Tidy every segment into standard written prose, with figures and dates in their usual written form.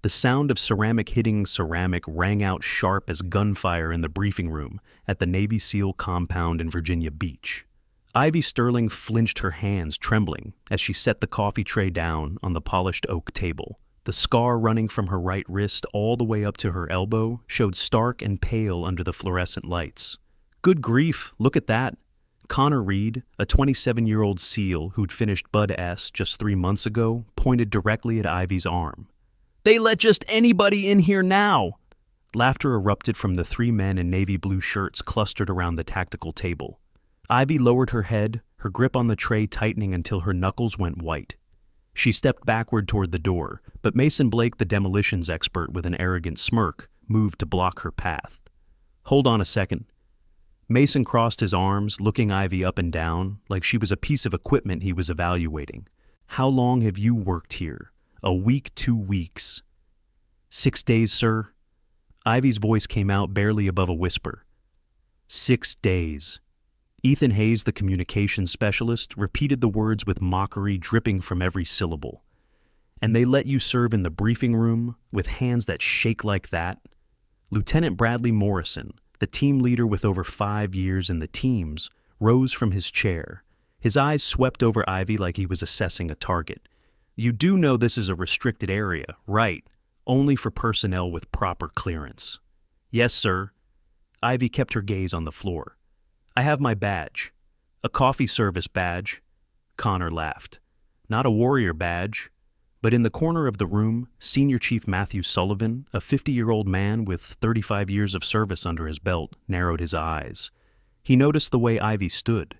The sound of ceramic hitting ceramic rang out sharp as gunfire in the briefing room at the Navy SEAL compound in Virginia Beach. Ivy Sterling flinched, her hands trembling as she set the coffee tray down on the polished oak table. The scar running from her right wrist all the way up to her elbow showed stark and pale under the fluorescent lights. "Good grief, look at that." Connor Reed, a 27-year-old SEAL who'd finished Bud S just 3 months ago, pointed directly at Ivy's arm. "They let just anybody in here now!" Laughter erupted from the 3 men in navy blue shirts clustered around the tactical table. Ivy lowered her head, her grip on the tray tightening until her knuckles went white. She stepped backward toward the door, but Mason Blake, the demolitions expert with an arrogant smirk, moved to block her path. "Hold on a second." Mason crossed his arms, looking Ivy up and down, like she was a piece of equipment he was evaluating. "How long have you worked here?" "A week, 2 weeks." "6 days, sir." Ivy's voice came out barely above a whisper. 6 days. Ethan Hayes, the communications specialist, repeated the words with mockery dripping from every syllable. "And they let you serve in the briefing room with hands that shake like that?" Lieutenant Bradley Morrison, the team leader with over 5 years in the teams, rose from his chair. His eyes swept over Ivy like he was assessing a target. "You do know this is a restricted area, right? Only for personnel with proper clearance." "Yes, sir." Ivy kept her gaze on the floor. "I have my badge." "A coffee service badge." Connor laughed. "Not a warrior badge." But in the corner of the room, Senior Chief Matthew Sullivan, a 50-year-old man with 35 years of service under his belt, narrowed his eyes. He noticed the way Ivy stood,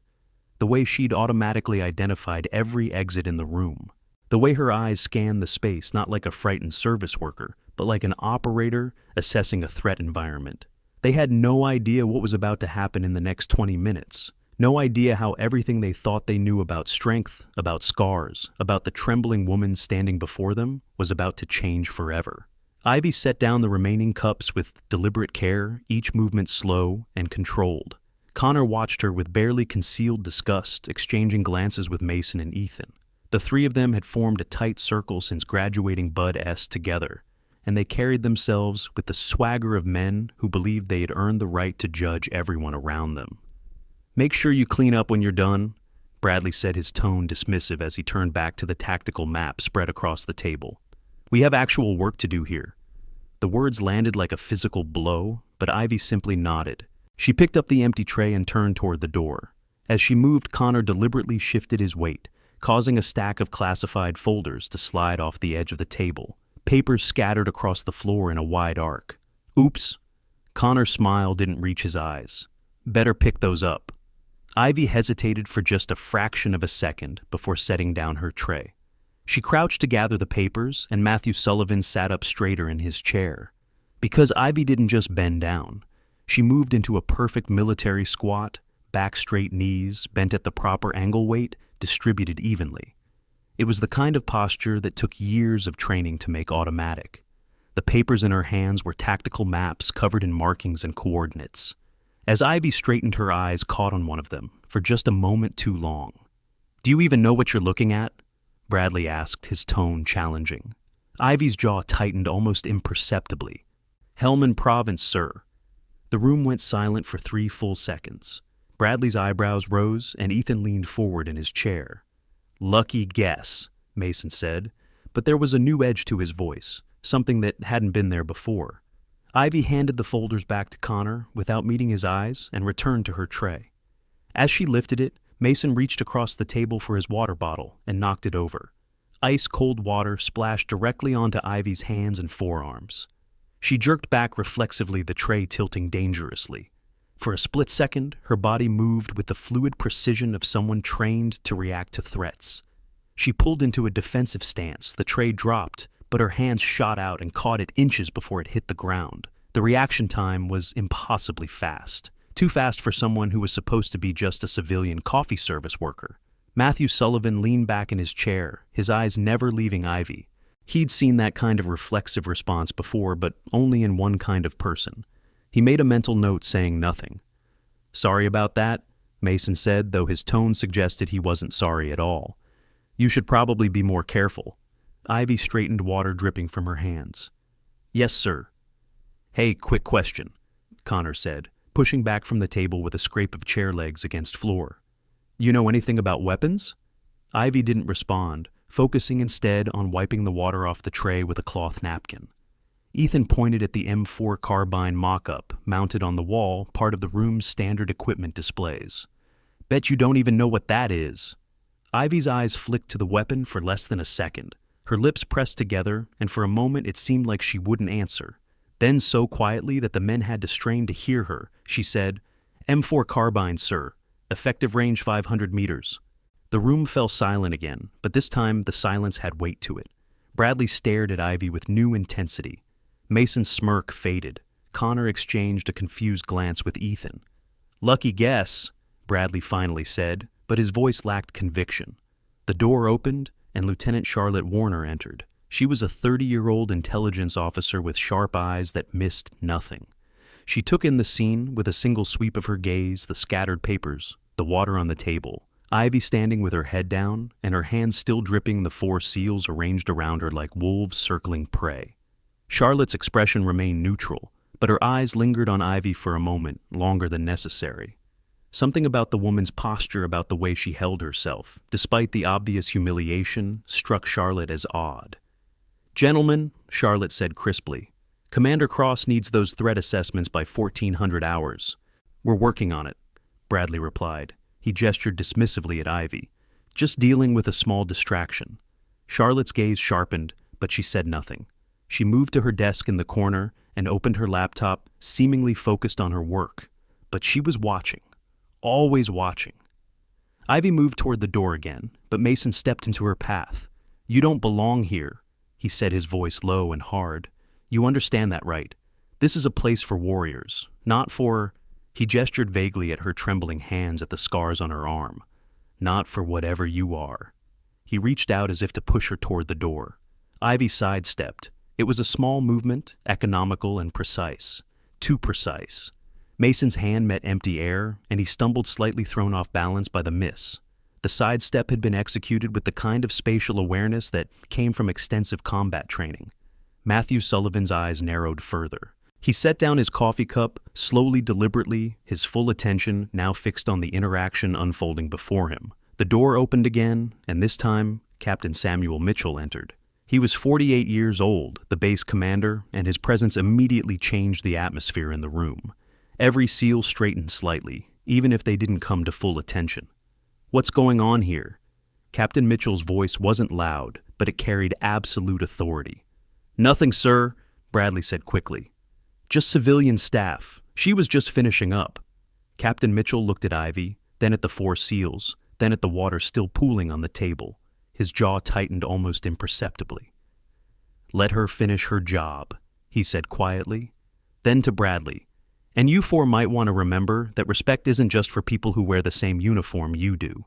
the way she'd automatically identified every exit in the room, the way her eyes scanned the space not like a frightened service worker, but like an operator assessing a threat environment. They had no idea what was about to happen in the next 20 minutes. No idea how everything they thought they knew about strength, about scars, about the trembling woman standing before them was about to change forever. Ivy set down the remaining cups with deliberate care, each movement slow and controlled. Connor watched her with barely concealed disgust, exchanging glances with Mason and Ethan. The 3 of them had formed a tight circle since graduating Bud S together, and they carried themselves with the swagger of men who believed they had earned the right to judge everyone around them. "Make sure you clean up when you're done," Bradley said, his tone dismissive as he turned back to the tactical map spread across the table. "We have actual work to do here." The words landed like a physical blow, but Ivy simply nodded. She picked up the empty tray and turned toward the door. As she moved, Connor deliberately shifted his weight, causing a stack of classified folders to slide off the edge of the table. Papers scattered across the floor in a wide arc. "Oops." Connor's smile didn't reach his eyes. "Better pick those up." Ivy hesitated for just a fraction of a second before setting down her tray. She crouched to gather the papers, and Matthew Sullivan sat up straighter in his chair. Because Ivy didn't just bend down. She moved into a perfect military squat, back straight, knees bent at the proper angle, weight distributed evenly. It was the kind of posture that took years of training to make automatic. The papers in her hands were tactical maps covered in markings and coordinates. As Ivy straightened, her eyes caught on one of them for just a moment too long. "Do you even know what you're looking at?" Bradley asked, his tone challenging. Ivy's jaw tightened almost imperceptibly. "Helmand Province, sir." The room went silent for 3 full seconds. Bradley's eyebrows rose, and Ethan leaned forward in his chair. "Lucky guess," Mason said, but there was a new edge to his voice, something that hadn't been there before. Ivy handed the folders back to Connor without meeting his eyes and returned to her tray. As she lifted it, Mason reached across the table for his water bottle and knocked it over. Ice-cold water splashed directly onto Ivy's hands and forearms. She jerked back reflexively, the tray tilting dangerously. For a split second, her body moved with the fluid precision of someone trained to react to threats. She pulled into a defensive stance, the tray dropped, but her hands shot out and caught it inches before it hit the ground. The reaction time was impossibly fast. Too fast for someone who was supposed to be just a civilian coffee service worker. Matthew Sullivan leaned back in his chair, his eyes never leaving Ivy. He'd seen that kind of reflexive response before, but only in one kind of person. He made a mental note saying nothing. "Sorry about that," Mason said, though his tone suggested he wasn't sorry at all. "You should probably be more careful." Ivy straightened, water dripping from her hands. Yes, sir. Hey, quick question, Connor said, pushing back from the table with a scrape of chair legs against floor. You know anything about weapons? Ivy didn't respond, focusing instead on wiping the water off the tray with a cloth napkin. Ethan pointed at the M4 carbine mock-up mounted on the wall, part of the room's standard equipment displays. Bet you don't even know what that is. Ivy's eyes flicked to the weapon for less than a second. Her lips pressed together, and for a moment it seemed like she wouldn't answer. Then, so quietly that the men had to strain to hear her, she said, M4 carbine, sir. Effective range 500 meters. The room fell silent again, but this time the silence had weight to it. Bradley stared at Ivy with new intensity. Mason's smirk faded. Connor exchanged a confused glance with Ethan. Lucky guess, Bradley finally said, but his voice lacked conviction. The door opened, and Lieutenant Charlotte Warner entered. She was a 30-year-old intelligence officer with sharp eyes that missed nothing. She took in the scene with a single sweep of her gaze, the scattered papers, the water on the table, Ivy standing with her head down, and her hands still dripping the 4 seals arranged around her like wolves circling prey. Charlotte's expression remained neutral, but her eyes lingered on Ivy for a moment, longer than necessary. Something about the woman's posture, about the way she held herself, despite the obvious humiliation, struck Charlotte as odd. Gentlemen, Charlotte said crisply, Commander Cross needs those threat assessments by 1400 hours. We're working on it, Bradley replied. He gestured dismissively at Ivy. Just dealing with a small distraction. Charlotte's gaze sharpened, but she said nothing. She moved to her desk in the corner and opened her laptop, seemingly focused on her work. But she was watching. Always watching. Ivy moved toward the door again, but Mason stepped into her path. You don't belong here, he said, his voice low and hard. You understand that, right? This is a place for warriors, not for... He gestured vaguely at her trembling hands, at the scars on her arm. Not for whatever you are. He reached out as if to push her toward the door. Ivy sidestepped. It was a small movement, economical and precise. Too precise. Mason's hand met empty air, and he stumbled, slightly thrown off balance by the miss. The sidestep had been executed with the kind of spatial awareness that came from extensive combat training. Matthew Sullivan's eyes narrowed further. He set down his coffee cup, slowly, deliberately, his full attention now fixed on the interaction unfolding before him. The door opened again, and this time, Captain Samuel Mitchell entered. He was 48 years old, the base commander, and his presence immediately changed the atmosphere in the room. Every SEAL straightened slightly, even if they didn't come to full attention. What's going on here? Captain Mitchell's voice wasn't loud, but it carried absolute authority. Nothing, sir, Bradley said quickly. Just civilian staff. She was just finishing up. Captain Mitchell looked at Ivy, then at the 4 SEALs, then at the water still pooling on the table. His jaw tightened almost imperceptibly. Let her finish her job, he said quietly. Then to Bradley. And you 4 might want to remember that respect isn't just for people who wear the same uniform you do.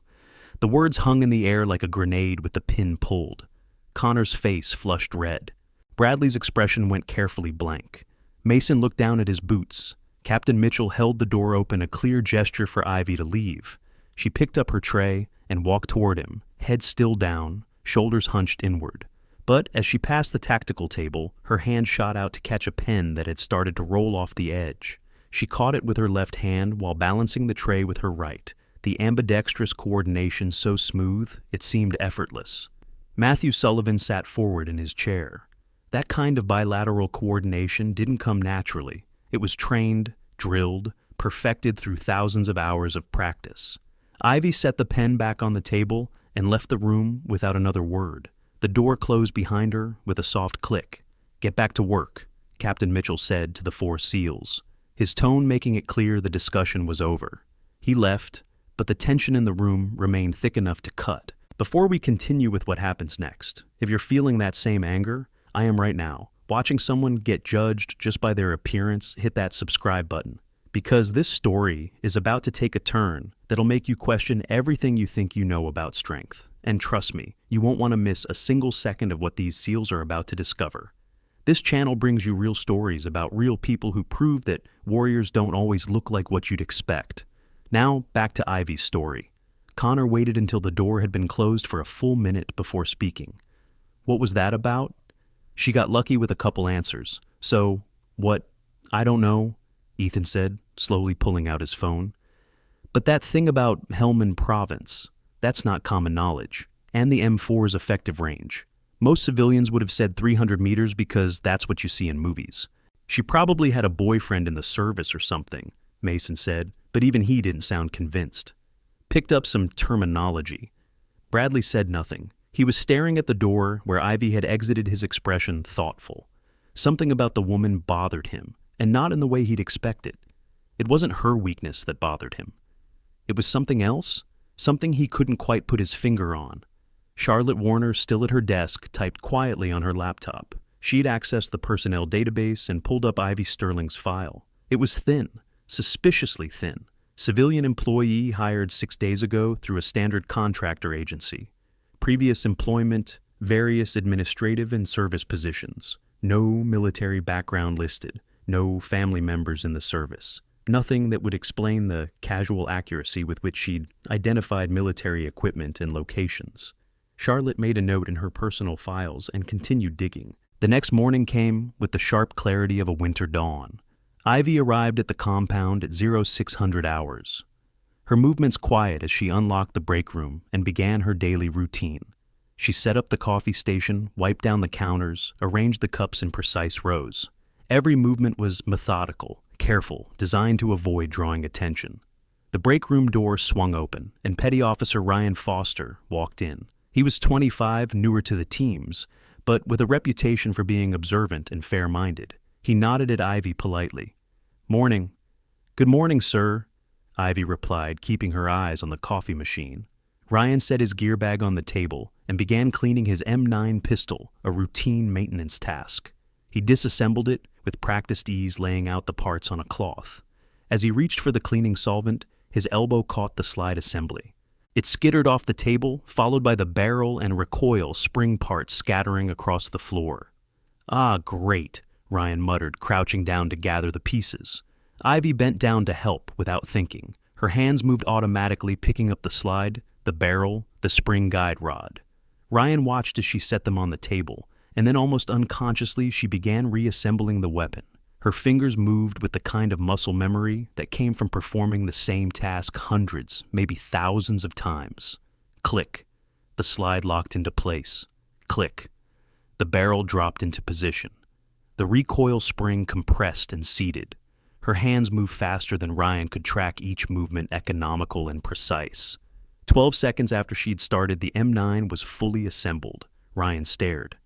The words hung in the air like a grenade with the pin pulled. Connor's face flushed red. Bradley's expression went carefully blank. Mason looked down at his boots. Captain Mitchell held the door open, a clear gesture for Ivy to leave. She picked up her tray and walked toward him, head still down, shoulders hunched inward. But as she passed the tactical table, her hand shot out to catch a pen that had started to roll off the edge. She caught it with her left hand while balancing the tray with her right, the ambidextrous coordination so smooth it seemed effortless. Matthew Sullivan sat forward in his chair. That kind of bilateral coordination didn't come naturally. It was trained, drilled, perfected through thousands of hours of practice. Ivy set the pen back on the table and left the room without another word. The door closed behind her with a soft click. Get back to work, Captain Mitchell said to the 4 SEALs, his tone making it clear the discussion was over. He left, but the tension in the room remained thick enough to cut. Before we continue with what happens next, if you're feeling that same anger, I am right now. Watching someone get judged just by their appearance, hit that subscribe button. Because this story is about to take a turn that'll make you question everything you think you know about strength. And trust me, you won't want to miss a single second of what these SEALs are about to discover. This channel brings you real stories about real people who prove that warriors don't always look like what you'd expect. Now, back to Ivy's story. Connor waited until the door had been closed for a full minute before speaking. What was that about? She got lucky with a couple answers. So, what? I don't know, Ethan said, slowly pulling out his phone. But that thing about Helmand Province, that's not common knowledge, and the M4's effective range. Most civilians would have said 300 meters because that's what you see in movies. She probably had a boyfriend in the service or something, Mason said, but even he didn't sound convinced. Picked up some terminology. Bradley said nothing. He was staring at the door where Ivy had exited, his expression thoughtful. Something about the woman bothered him, and not in the way he'd expected. It wasn't her weakness that bothered him. It was something else, something he couldn't quite put his finger on. Charlotte Warner, still at her desk, typed quietly on her laptop. She'd accessed the personnel database and pulled up Ivy Sterling's file. It was thin, suspiciously thin. Civilian employee hired 6 days ago through a standard contractor agency. Previous employment, various administrative and service positions. No military background listed. No family members in the service. Nothing that would explain the casual accuracy with which she'd identified military equipment and locations. Charlotte made a note in her personal files and continued digging. The next morning came with the sharp clarity of a winter dawn. Ivy arrived at the compound at 0600 hours. Her movements quiet as she unlocked the break room and began her daily routine. She set up the coffee station, wiped down the counters, arranged the cups in precise rows. Every movement was methodical, careful, designed to avoid drawing attention. The break room door swung open, and Petty Officer Ryan Foster walked in. He was 25, newer to the teams, but with a reputation for being observant and fair-minded. He nodded at Ivy politely. "Morning." "Good morning, sir," Ivy replied, keeping her eyes on the coffee machine. Ryan set his gear bag on the table and began cleaning his M9 pistol, a routine maintenance task. He disassembled it, with practiced ease laying out the parts on a cloth. As he reached for the cleaning solvent, his elbow caught the slide assembly. It skittered off the table, followed by the barrel and recoil spring parts scattering across the floor. "Ah, great," Ryan muttered, crouching down to gather the pieces. Ivy bent down to help without thinking. Her hands moved automatically, picking up the slide, the barrel, the spring guide rod. Ryan watched as she set them on the table, and then almost unconsciously she began reassembling the weapon. Her fingers moved with the kind of muscle memory that came from performing the same task hundreds, maybe thousands of times. Click. The slide locked into place. Click. The barrel dropped into position. The recoil spring compressed and seated. Her hands moved faster than Ryan could track each movement, economical and precise. 12 seconds after she'd started, the M9 was fully assembled. Ryan stared.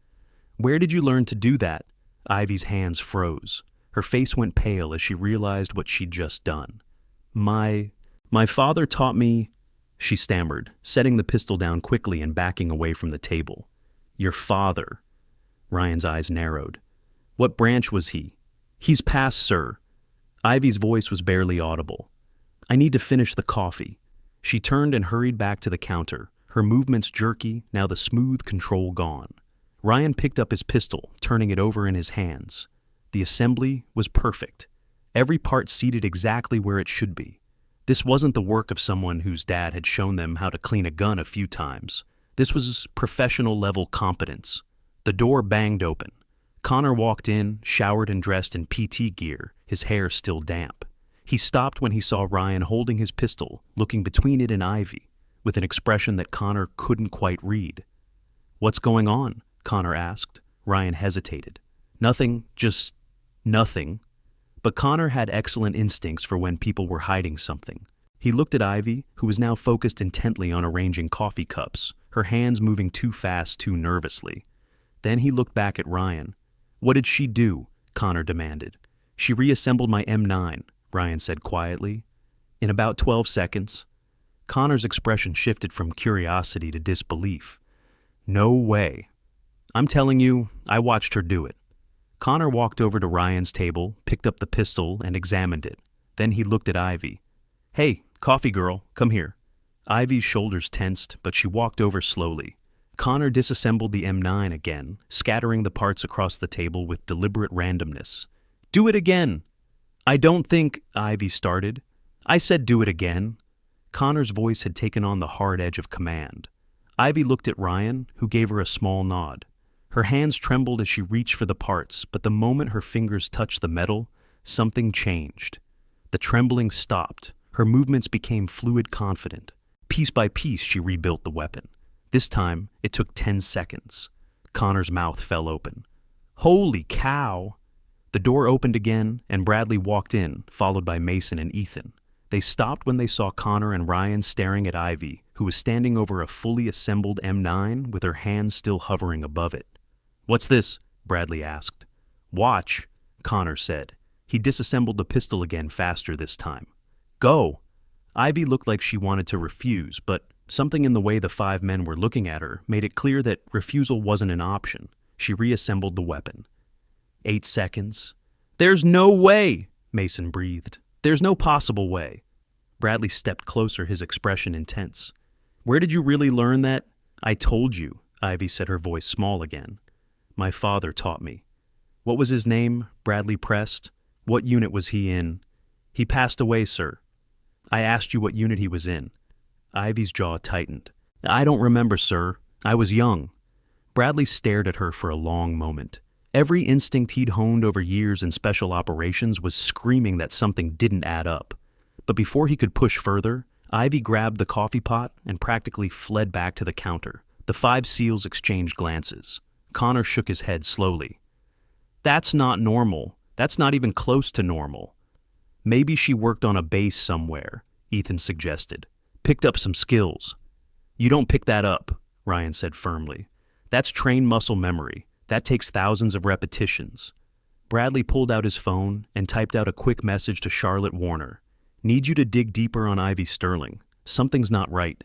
"Where did you learn to do that?" Ivy's hands froze. Her face went pale as she realized what she'd just done. My father taught me," she stammered, setting the pistol down quickly and backing away from the table. "Your father?" Ryan's eyes narrowed. "What branch was he?" "He's passed, sir." Ivy's voice was barely audible. "I need to finish the coffee." She turned and hurried back to the counter, her movements jerky, now the smooth control gone. Ryan picked up his pistol, turning it over in his hands. The assembly was perfect. Every part seated exactly where it should be. This wasn't the work of someone whose dad had shown them how to clean a gun a few times. This was professional-level competence. The door banged open. Connor walked in, showered and dressed in PT gear, his hair still damp. He stopped when he saw Ryan holding his pistol, looking between it and Ivy, with an expression that Connor couldn't quite read. "What's going on?" Connor asked. Ryan hesitated. "Nothing, just nothing." But Connor had excellent instincts for when people were hiding something. He looked at Ivy, who was now focused intently on arranging coffee cups, her hands moving too fast, too nervously. Then he looked back at Ryan. "What did she do?" Connor demanded. "She reassembled my M9, Ryan said quietly. "In about 12 seconds. Connor's expression shifted from curiosity to disbelief. "No way." "I'm telling you, I watched her do it." Connor walked over to Ryan's table, picked up the pistol, and examined it. Then he looked at Ivy. "Hey, coffee girl, come here." Ivy's shoulders tensed, but she walked over slowly. Connor disassembled the M9 again, scattering the parts across the table with deliberate randomness. "Do it again!" "I don't think," Ivy started. "I said do it again." Connor's voice had taken on the hard edge of command. Ivy looked at Ryan, who gave her a small nod. Her hands trembled as she reached for the parts, but the moment her fingers touched the metal, something changed. The trembling stopped. Her movements became fluid, confident. Piece by piece, she rebuilt the weapon. This time, it took 10 seconds. Connor's mouth fell open. Holy cow! The door opened again, and Bradley walked in, followed by Mason and Ethan. They stopped when they saw Connor and Ryan staring at Ivy, who was standing over a fully assembled M9 with her hands still hovering above it. "What's this?" Bradley asked. "Watch," Connor said. He disassembled the pistol again faster this time. "Go!" Ivy looked like she wanted to refuse, but something in the way the 5 men were looking at her made it clear that refusal wasn't an option. She reassembled the weapon. 8 seconds. "There's no way!" Mason breathed. "There's no possible way." Bradley stepped closer, his expression intense. "Where did you really learn that?" "I told you," Ivy said, her voice small again. "My father taught me." "What was his name?" Bradley pressed. "What unit was he in?" "He passed away, sir." "I asked you what unit he was in." Ivy's jaw tightened. "I don't remember, sir. I was young." Bradley stared at her for a long moment. Every instinct he'd honed over years in special operations was screaming that something didn't add up. But before he could push further, Ivy grabbed the coffee pot and practically fled back to the counter. The 5 SEALs exchanged glances. Connor shook his head slowly. "That's not normal. That's not even close to normal." "Maybe she worked on a base somewhere," Ethan suggested. "Picked up some skills." "You don't pick that up," Ryan said firmly. "That's trained muscle memory. That takes thousands of repetitions." Bradley pulled out his phone and typed out a quick message to Charlotte Warner. "Need you to dig deeper on Ivy Sterling. Something's not right."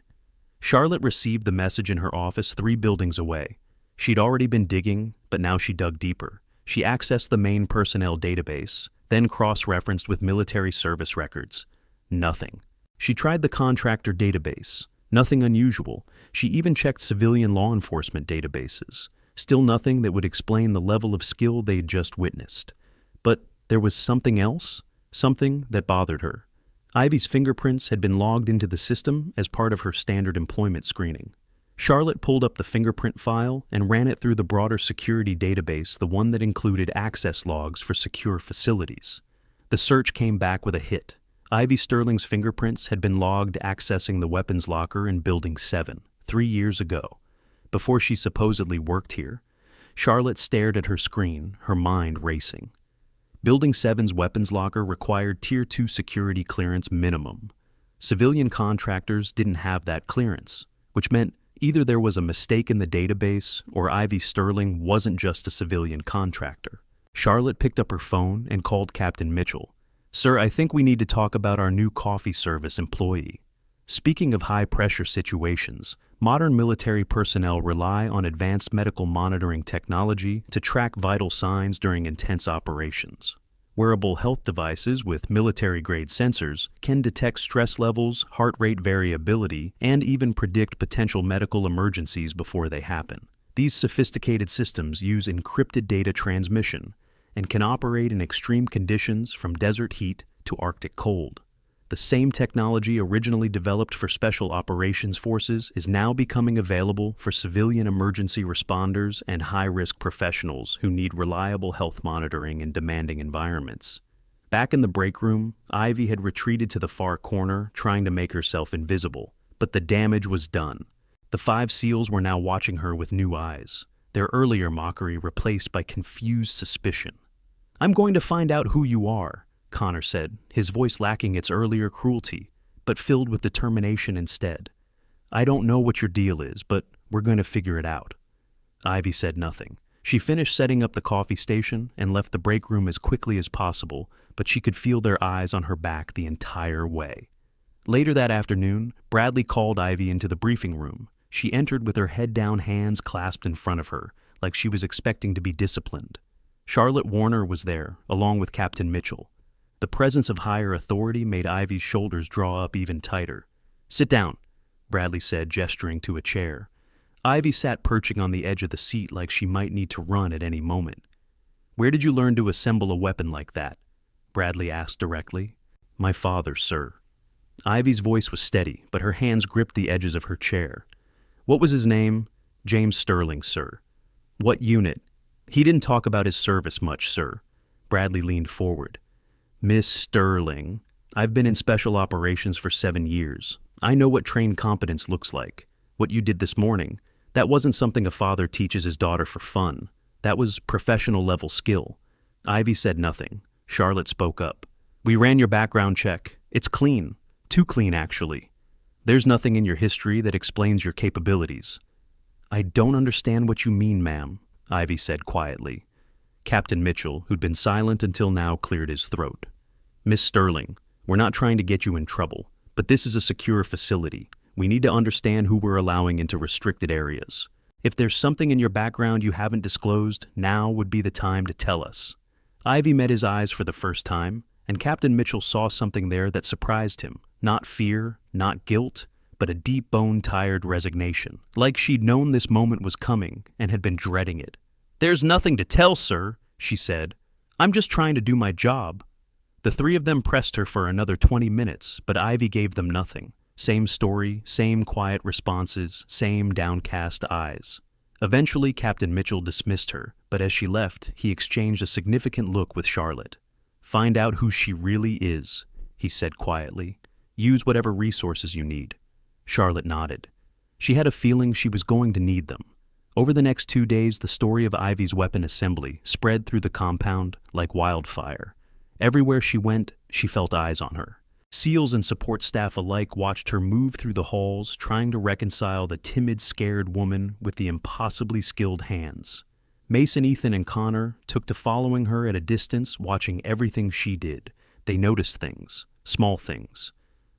Charlotte received the message in her office 3 buildings away. She'd already been digging, but now she dug deeper. She accessed the main personnel database, then cross-referenced with military service records. Nothing. She tried the contractor database. Nothing unusual. She even checked civilian law enforcement databases. Still nothing that would explain the level of skill they'd just witnessed. But there was something else, something that bothered her. Ivy's fingerprints had been logged into the system as part of her standard employment screening. Charlotte pulled up the fingerprint file and ran it through the broader security database, the one that included access logs for secure facilities. The search came back with a hit. Ivy Sterling's fingerprints had been logged accessing the weapons locker in Building 7, 3 years ago, before she supposedly worked here. Charlotte stared at her screen, her mind racing. Building 7's weapons locker required Tier 2 security clearance minimum. Civilian contractors didn't have that clearance, which meant either there was a mistake in the database or Ivy Sterling wasn't just a civilian contractor. Charlotte picked up her phone and called Captain Mitchell. "Sir, I think we need to talk about our new coffee service employee." Speaking of high-pressure situations, modern military personnel rely on advanced medical monitoring technology to track vital signs during intense operations. Wearable health devices with military-grade sensors can detect stress levels, heart rate variability, and even predict potential medical emergencies before they happen. These sophisticated systems use encrypted data transmission and can operate in extreme conditions from desert heat to Arctic cold. The same technology originally developed for special operations forces is now becoming available for civilian emergency responders and high-risk professionals who need reliable health monitoring in demanding environments. Back in the break room, Ivy had retreated to the far corner, trying to make herself invisible, but the damage was done. The 5 SEALs were now watching her with new eyes, their earlier mockery replaced by confused suspicion. "I'm going to find out who you are," Connor said, his voice lacking its earlier cruelty, but filled with determination instead. "I don't know what your deal is, but we're going to figure it out." Ivy said nothing. She finished setting up the coffee station and left the break room as quickly as possible, but she could feel their eyes on her back the entire way. Later that afternoon, Bradley called Ivy into the briefing room. She entered with her head down, hands clasped in front of her, like she was expecting to be disciplined. Charlotte Warner was there, along with Captain Mitchell. The presence of higher authority made Ivy's shoulders draw up even tighter. "Sit down," Bradley said, gesturing to a chair. Ivy sat perching on the edge of the seat like she might need to run at any moment. "Where did you learn to assemble a weapon like that?" Bradley asked directly. "My father, sir." Ivy's voice was steady, but her hands gripped the edges of her chair. "What was his name?" "James Sterling, sir." What unit? He didn't talk about his service much, sir. Bradley leaned forward. Miss Sterling, I've been in special operations for 7 years. I know what trained competence looks like. What you did this morning, that wasn't something a father teaches his daughter for fun. That was professional level skill. Ivy said nothing. Charlotte spoke up. We ran your background check. It's clean. Too clean, actually. There's nothing in your history that explains your capabilities. I don't understand what you mean, ma'am, Ivy said quietly. Captain Mitchell, who'd been silent until now, cleared his throat. Miss Sterling, we're not trying to get you in trouble, but this is a secure facility. We need to understand who we're allowing into restricted areas. If there's something in your background you haven't disclosed, now would be the time to tell us. Ivy met his eyes for the first time, and Captain Mitchell saw something there that surprised him. Not fear, not guilt, but a deep bone-tired resignation, like she'd known this moment was coming and had been dreading it. There's nothing to tell, sir, she said. I'm just trying to do my job. The three of them pressed her for another 20 minutes, but Ivy gave them nothing. Same story, same quiet responses, same downcast eyes. Eventually, Captain Mitchell dismissed her, but as she left, he exchanged a significant look with Charlotte. Find out who she really is, he said quietly. Use whatever resources you need. Charlotte nodded. She had a feeling she was going to need them. Over the next 2 days, the story of Ivy's weapon assembly spread through the compound like wildfire. Everywhere she went, she felt eyes on her. SEALs and support staff alike watched her move through the halls, trying to reconcile the timid, scared woman with the impossibly skilled hands. Mason, Ethan, and Connor took to following her at a distance, watching everything she did. They noticed things, small things.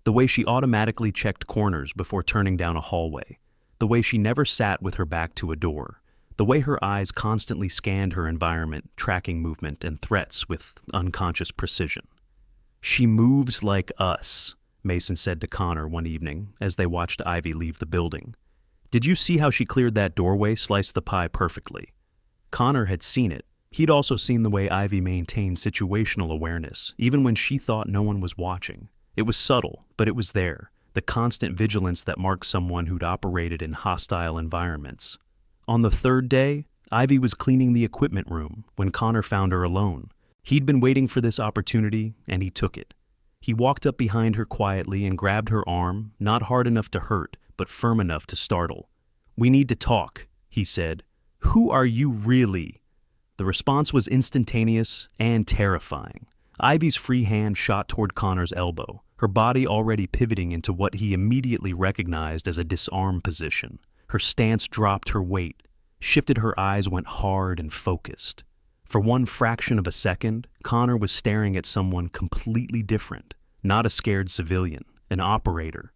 The way she automatically checked corners before turning down a hallway. The way she never sat with her back to a door. The way her eyes constantly scanned her environment, tracking movement and threats with unconscious precision. She moves like us, Mason said to Connor one evening as they watched Ivy leave the building. Did you see how she cleared that doorway, sliced the pie perfectly? Connor had seen it. He'd also seen the way Ivy maintained situational awareness, even when she thought no one was watching. It was subtle, but it was there, the constant vigilance that marked someone who'd operated in hostile environments. On the third day, Ivy was cleaning the equipment room when Connor found her alone. He'd been waiting for this opportunity, and he took it. He walked up behind her quietly and grabbed her arm, not hard enough to hurt, but firm enough to startle. "We need to talk," he said. "Who are you really?" The response was instantaneous and terrifying. Ivy's free hand shot toward Connor's elbow, her body already pivoting into what he immediately recognized as a disarm position. Her stance dropped her weight, shifted, her eyes went hard and focused. For one fraction of a second, Connor was staring at someone completely different, not a scared civilian, an operator.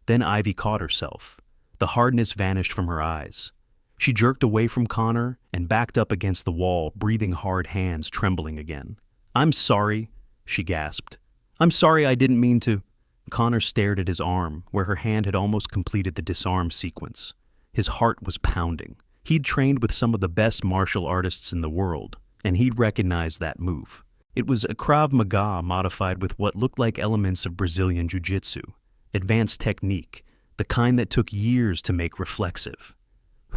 Then Ivy caught herself. The hardness vanished from her eyes. She jerked away from Connor and backed up against the wall, breathing hard, hands trembling again. "I'm sorry," she gasped. "I'm sorry, I didn't mean to." Connor stared at his arm, where her hand had almost completed the disarm sequence. His heart was pounding. He'd trained with some of the best martial artists in the world, and he'd recognized that move. It was a Krav Maga modified with what looked like elements of Brazilian Jiu-Jitsu, advanced technique, the kind that took years to make reflexive.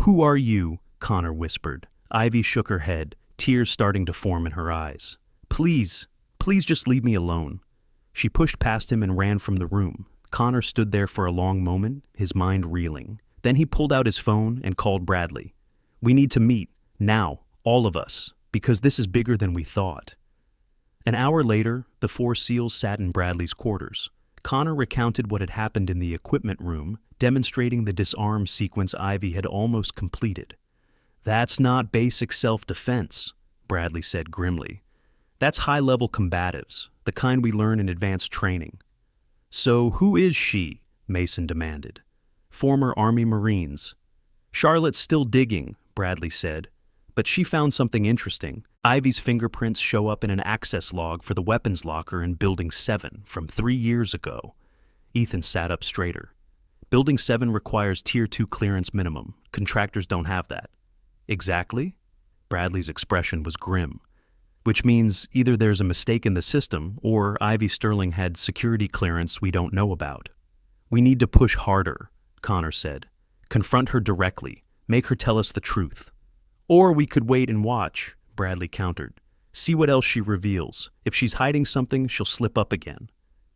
"Who are you?" Connor whispered. Ivy shook her head, tears starting to form in her eyes. Please just leave me alone." She pushed past him and ran from the room. Connor stood there for a long moment, his mind reeling. Then he pulled out his phone and called Bradley. "We need to meet, now, all of us, because this is bigger than we thought." An hour later, the 4 SEALs sat in Bradley's quarters. Connor recounted what had happened in the equipment room, demonstrating the disarm sequence Ivy had almost completed. "That's not basic self-defense," Bradley said grimly. "That's high-level combatives, the kind we learn in advanced training." "So who is she?" Mason demanded. "Former Army Marines." "Charlotte's still digging," Bradley said. "But she found something interesting. Ivy's fingerprints show up in an access log for the weapons locker in Building 7 from 3 years ago." Ethan sat up straighter. "Building 7 requires Tier 2 clearance minimum. Contractors don't have that." "Exactly?" Bradley's expression was grim. "Which means either there's a mistake in the system or Ivy Sterling had security clearance we don't know about." "We need to push harder," Connor said. "Confront her directly. Make her tell us the truth." Or we could wait and watch, Bradley countered. See what else she reveals. If she's hiding something, she'll slip up again.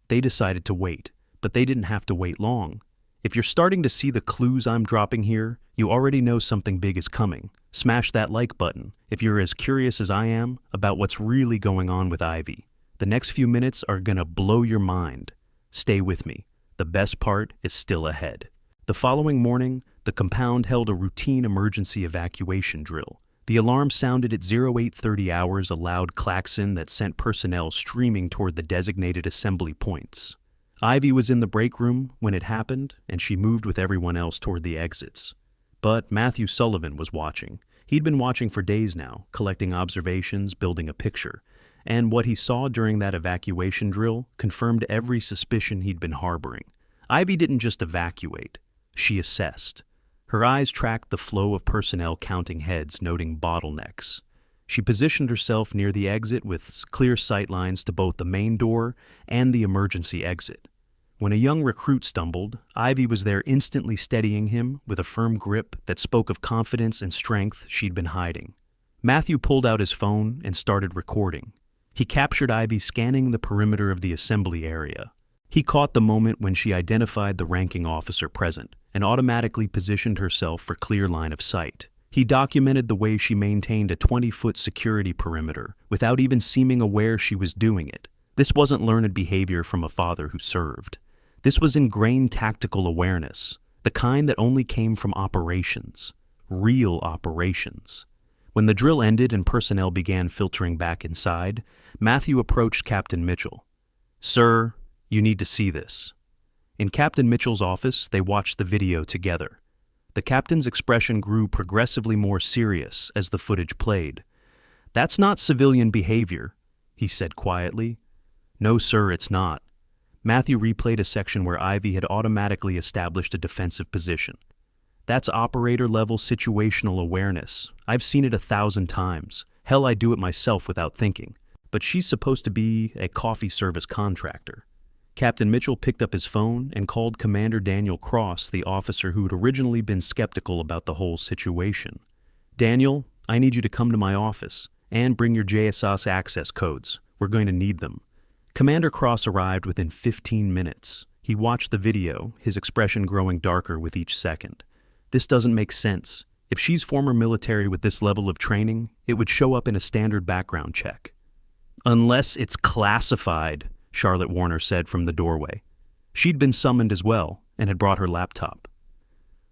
They decided to wait, but they didn't have to wait long. If you're starting to see the clues I'm dropping here, you already know something big is coming. Smash that like button if you're as curious as I am about what's really going on with Ivy. The next few minutes are gonna blow your mind. Stay with me. The best part is still ahead. The following morning, the compound held a routine emergency evacuation drill. The alarm sounded at 0830 hours, a loud klaxon that sent personnel streaming toward the designated assembly points. Ivy was in the break room when it happened, and she moved with everyone else toward the exits. But Matthew Sullivan was watching. He'd been watching for days now, collecting observations, building a picture. And what he saw during that evacuation drill confirmed every suspicion he'd been harboring. Ivy didn't just evacuate, she assessed. Her eyes tracked the flow of personnel, counting heads, noting bottlenecks. She positioned herself near the exit with clear sightlines to both the main door and the emergency exit. When a young recruit stumbled, Ivy was there instantly steadying him with a firm grip that spoke of confidence and strength she'd been hiding. Matthew pulled out his phone and started recording. He captured Ivy scanning the perimeter of the assembly area. He caught the moment when she identified the ranking officer present and automatically positioned herself for clear line of sight. He documented the way she maintained a 20-foot security perimeter without even seeming aware she was doing it. This wasn't learned behavior from a father who served. This was ingrained tactical awareness, the kind that only came from operations, real operations. When the drill ended and personnel began filtering back inside, Matthew approached Captain Mitchell. "Sir, you need to see this." In Captain Mitchell's office, they watched the video together. The captain's expression grew progressively more serious as the footage played. "That's not civilian behavior," he said quietly. "No, sir, it's not." Matthew replayed a section where Ivy had automatically established a defensive position. "That's operator-level situational awareness. I've seen it 1,000 times. Hell, I do it myself without thinking. But she's supposed to be a coffee service contractor." Captain Mitchell picked up his phone and called Commander Daniel Cross, the officer who had originally been skeptical about the whole situation. "Daniel, I need you to come to my office and bring your JSOS access codes. We're going to need them." Commander Cross arrived within 15 minutes. He watched the video, his expression growing darker with each second. "This doesn't make sense. If she's former military with this level of training, it would show up in a standard background check." "Unless it's classified," Charlotte Warner said from the doorway. She'd been summoned as well and had brought her laptop.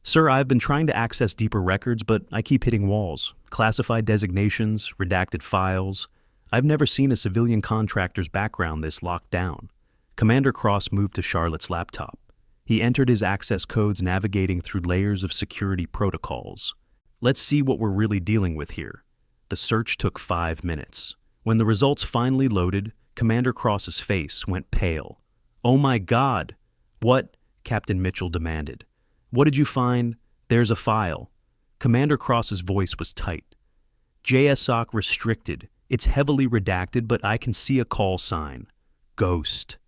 "Sir, I've been trying to access deeper records, but I keep hitting walls. Classified designations, redacted files. I've never seen a civilian contractor's background this locked down." Commander Cross moved to Charlotte's laptop. He entered his access codes, navigating through layers of security protocols. "Let's see what we're really dealing with here." The search took 5 minutes. When the results finally loaded, Commander Cross's face went pale. "Oh my God!" "What?" Captain Mitchell demanded. "What did you find?" "There's a file." Commander Cross's voice was tight. "JSOC restricted. It's heavily redacted, but I can see a call sign. Ghost.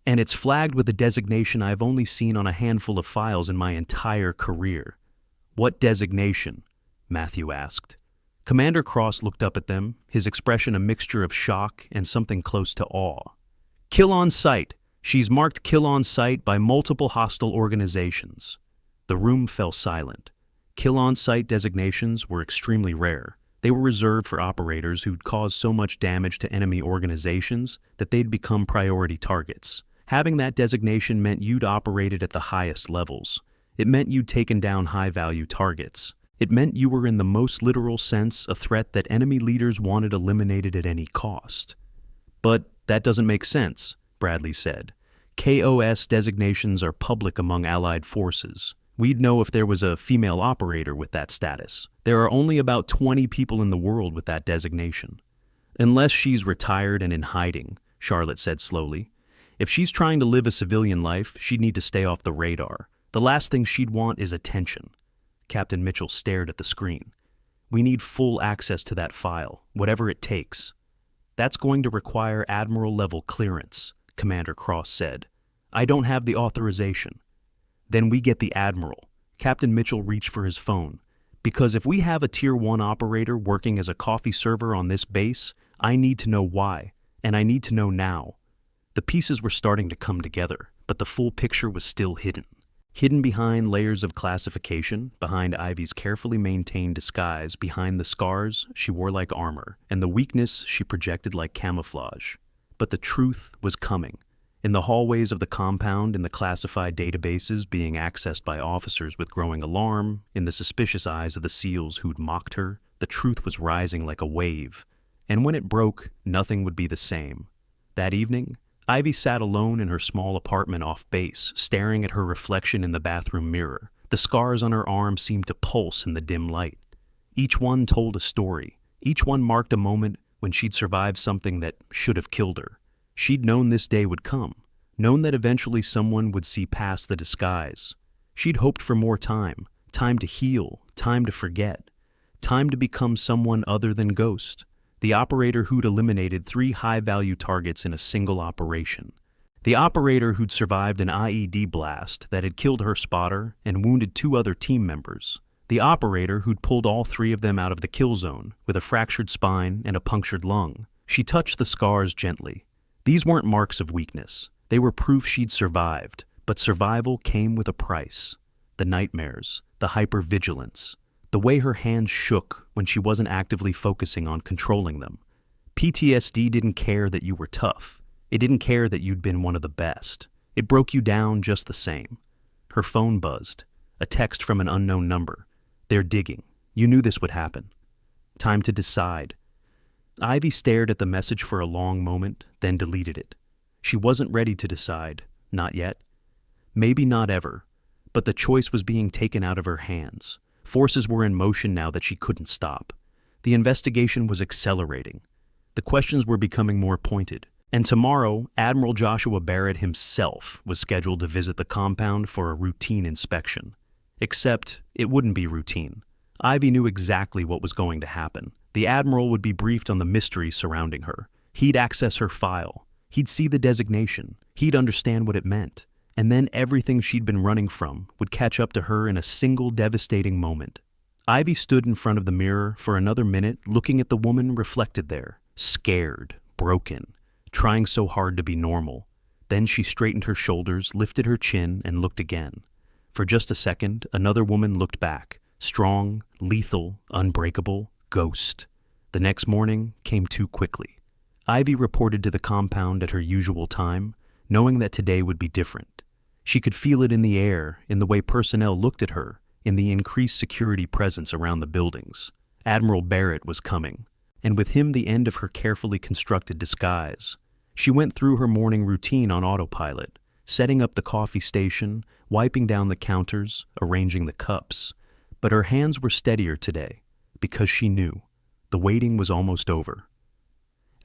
And it's flagged with a designation I've only seen on a handful of files in my entire career." "What designation?" Matthew asked. Commander Cross looked up at them, his expression a mixture of shock and something close to awe. "Kill on sight. She's marked kill on sight by multiple hostile organizations." The room fell silent. Kill on sight designations were extremely rare. They were reserved for operators who'd caused so much damage to enemy organizations that they'd become priority targets. Having that designation meant you'd operated at the highest levels. It meant you'd taken down high-value targets. It meant you were in the most literal sense a threat that enemy leaders wanted eliminated at any cost. "But that doesn't make sense," Bradley said. "KOS designations are public among Allied forces. We'd know if there was a female operator with that status. There are only about 20 people in the world with that designation." "Unless she's retired and in hiding," Charlotte said slowly. "If she's trying to live a civilian life, she'd need to stay off the radar. The last thing she'd want is attention." Captain Mitchell stared at the screen. "We need full access to that file, whatever it takes." "That's going to require Admiral-level clearance," Commander Cross said. "I don't have the authorization." "Then we get the Admiral." Captain Mitchell reached for his phone. Because if we have a Tier 1 operator working as a coffee server on this base, I need to know why, and I need to know now. The pieces were starting to come together, but the full picture was still hidden. Hidden behind layers of classification, behind Ivy's carefully maintained disguise, behind the scars she wore like armor, and the weakness she projected like camouflage. But the truth was coming. In the hallways of the compound, in the classified databases being accessed by officers with growing alarm, in the suspicious eyes of the SEALs who'd mocked her, the truth was rising like a wave. And when it broke, nothing would be the same. That evening, Ivy sat alone in her small apartment off base, staring at her reflection in the bathroom mirror. The scars on her arm seemed to pulse in the dim light. Each one told a story. Each one marked a moment when she'd survived something that should have killed her. She'd known this day would come, known that eventually someone would see past the disguise. She'd hoped for more time, time to heal, time to forget, time to become someone other than Ghost, the operator who'd eliminated 3 high-value targets in a single operation. The operator who'd survived an IED blast that had killed her spotter and wounded 2 other team members. The operator who'd pulled all 3 of them out of the kill zone with a fractured spine and a punctured lung. She touched the scars gently. These weren't marks of weakness. They were proof she'd survived, but survival came with a price. The nightmares, the hypervigilance, the way her hands shook when she wasn't actively focusing on controlling them. PTSD didn't care that you were tough. It didn't care that you'd been one of the best. It broke you down just the same. Her phone buzzed. A text from an unknown number. They're digging. You knew this would happen. Time to decide. Ivy stared at the message for a long moment, then deleted it. She wasn't ready to decide. Not yet. Maybe not ever. But the choice was being taken out of her hands. Forces were in motion now that she couldn't stop. The investigation was accelerating. The questions were becoming more pointed. And tomorrow, Admiral Joshua Barrett himself was scheduled to visit the compound for a routine inspection. Except, it wouldn't be routine. Ivy knew exactly what was going to happen. The Admiral would be briefed on the mystery surrounding her. He'd access her file. He'd see the designation. He'd understand what it meant. And then everything she'd been running from would catch up to her in a single devastating moment. Ivy stood in front of the mirror for another minute, looking at the woman reflected there, scared, broken, trying so hard to be normal. Then she straightened her shoulders, lifted her chin, and looked again. For just a second, another woman looked back, strong, lethal, unbreakable, Ghost. The next morning came too quickly. Ivy reported to the compound at her usual time, knowing that today would be different. She could feel it in the air, in the way personnel looked at her, in the increased security presence around the buildings. Admiral Barrett was coming, and with him the end of her carefully constructed disguise. She went through her morning routine on autopilot, setting up the coffee station, wiping down the counters, arranging the cups. But her hands were steadier today, because she knew the waiting was almost over.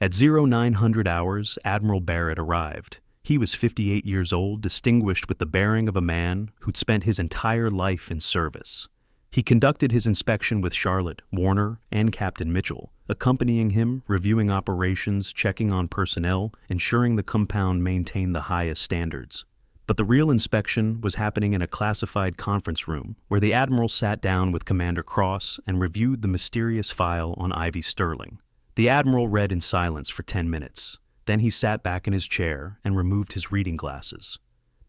At 0900 hours, Admiral Barrett arrived. He was 58 years old, distinguished with the bearing of a man who'd spent his entire life in service. He conducted his inspection with Charlotte, Warner, and Captain Mitchell, accompanying him, reviewing operations, checking on personnel, ensuring the compound maintained the highest standards. But the real inspection was happening in a classified conference room, where the Admiral sat down with Commander Cross and reviewed the mysterious file on Ivy Sterling. The Admiral read in silence for 10 minutes. Then he sat back in his chair and removed his reading glasses.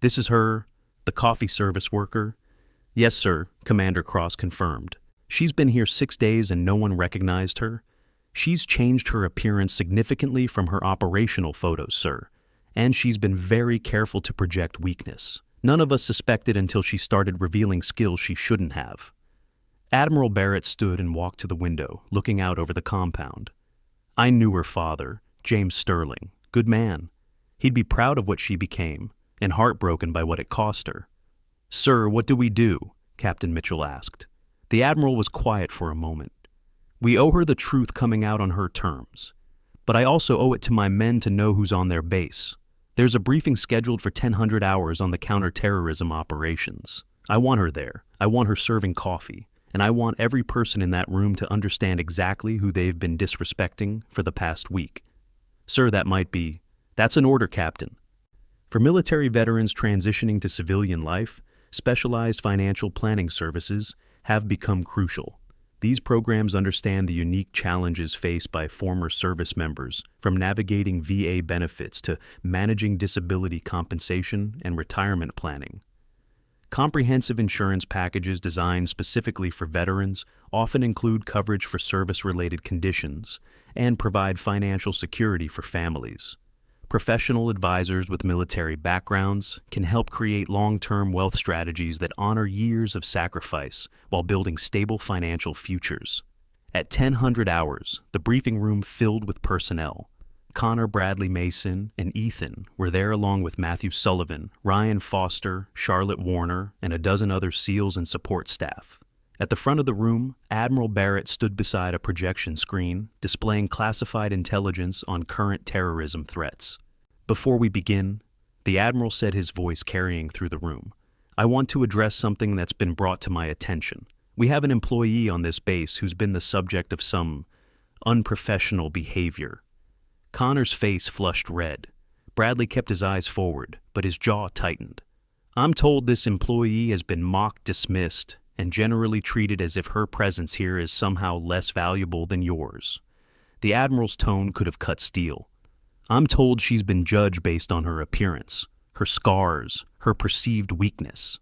"This is her, the coffee service worker?" "Yes, sir," Commander Cross confirmed. "She's been here 6 days and no one recognized her. She's changed her appearance significantly from her operational photos, sir. And she's been very careful to project weakness. None of us suspected until she started revealing skills she shouldn't have." Admiral Barrett stood and walked to the window, looking out over the compound. "I knew her father, James Sterling. Good man. He'd be proud of what she became, and heartbroken by what it cost her." "Sir, what do we do?" Captain Mitchell asked. The Admiral was quiet for a moment. "We owe her the truth coming out on her terms. But I also owe it to my men to know who's on their base. There's a briefing scheduled for 1000 hours on the counterterrorism operations. I want her there. I want her serving coffee. And I want every person in that room to understand exactly who they've been disrespecting for the past week." "Sir, that's an order, Captain." For military veterans transitioning to civilian life, specialized financial planning services have become crucial. These programs understand the unique challenges faced by former service members, from navigating VA benefits to managing disability compensation and retirement planning. Comprehensive insurance packages designed specifically for veterans often include coverage for service-related conditions and provide financial security for families. Professional advisors with military backgrounds can help create long-term wealth strategies that honor years of sacrifice while building stable financial futures. At 10:00 hours, the briefing room filled with personnel. Connor Bradley Mason and Ethan were there along with Matthew Sullivan, Ryan Foster, Charlotte Warner, and a dozen other SEALs and support staff. At the front of the room, Admiral Barrett stood beside a projection screen displaying classified intelligence on current terrorism threats. Before we begin, the Admiral said, his voice carrying through the room, I want to address something that's been brought to my attention. We have an employee on this base who's been the subject of some unprofessional behavior. Connor's face flushed red. Bradley kept his eyes forward, but his jaw tightened. I'm told this employee has been mock dismissed and generally treated as if her presence here is somehow less valuable than yours. The Admiral's tone could have cut steel. I'm told she's been judged based on her appearance, her scars, her perceived weakness.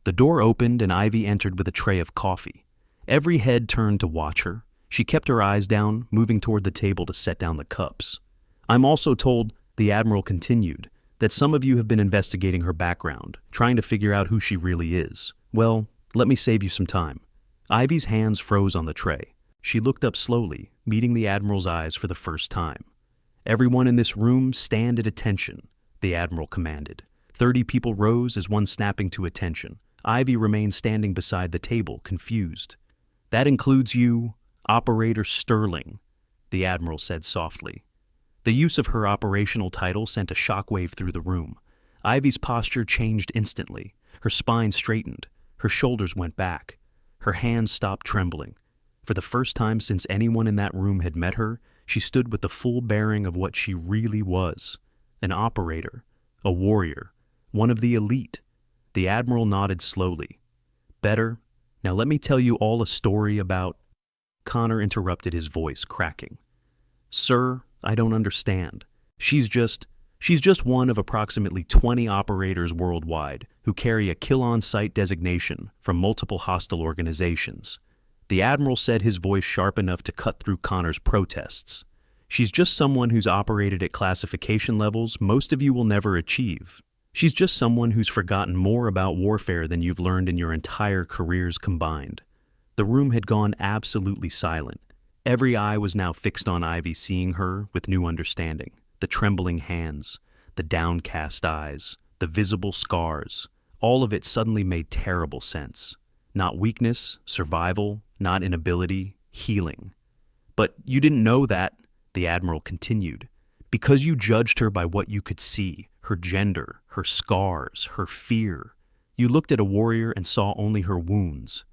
The door opened and Ivy entered with a tray of coffee. Every head turned to watch her. She kept her eyes down, moving toward the table to set down the cups. I'm also told, the Admiral continued, that some of you have been investigating her background, trying to figure out who she really is. Well, let me save you some time. Ivy's hands froze on the tray. She looked up slowly, meeting the Admiral's eyes for the first time. Everyone in this room stand at attention, the Admiral commanded. 30 people rose as one snapping to attention. Ivy remained standing beside the table, confused. That includes you, Operator Sterling, the Admiral said softly. The use of her operational title sent a shockwave through the room. Ivy's posture changed instantly. Her spine straightened. Her shoulders went back. Her hands stopped trembling. For the first time since anyone in that room had met her, she stood with the full bearing of what she really was. An operator, a warrior, one of the elite. The Admiral nodded slowly. Better. Now let me tell you all a story about... Connor interrupted, his voice cracking. Sir, I don't understand. She's just one of approximately 20 operators worldwide who carry a kill-on-sight designation from multiple hostile organizations. The Admiral said, his voice sharp enough to cut through Connor's protests. She's just someone who's operated at classification levels most of you will never achieve. She's just someone who's forgotten more about warfare than you've learned in your entire careers combined. The room had gone absolutely silent. Every eye was now fixed on Ivy, seeing her with new understanding. The trembling hands, the downcast eyes, the visible scars, all of it suddenly made terrible sense. Not weakness, survival, not inability, healing. But you didn't know that, the Admiral continued, because you judged her by what you could see, her gender, her scars, her fear. You looked at a warrior and saw only her wounds.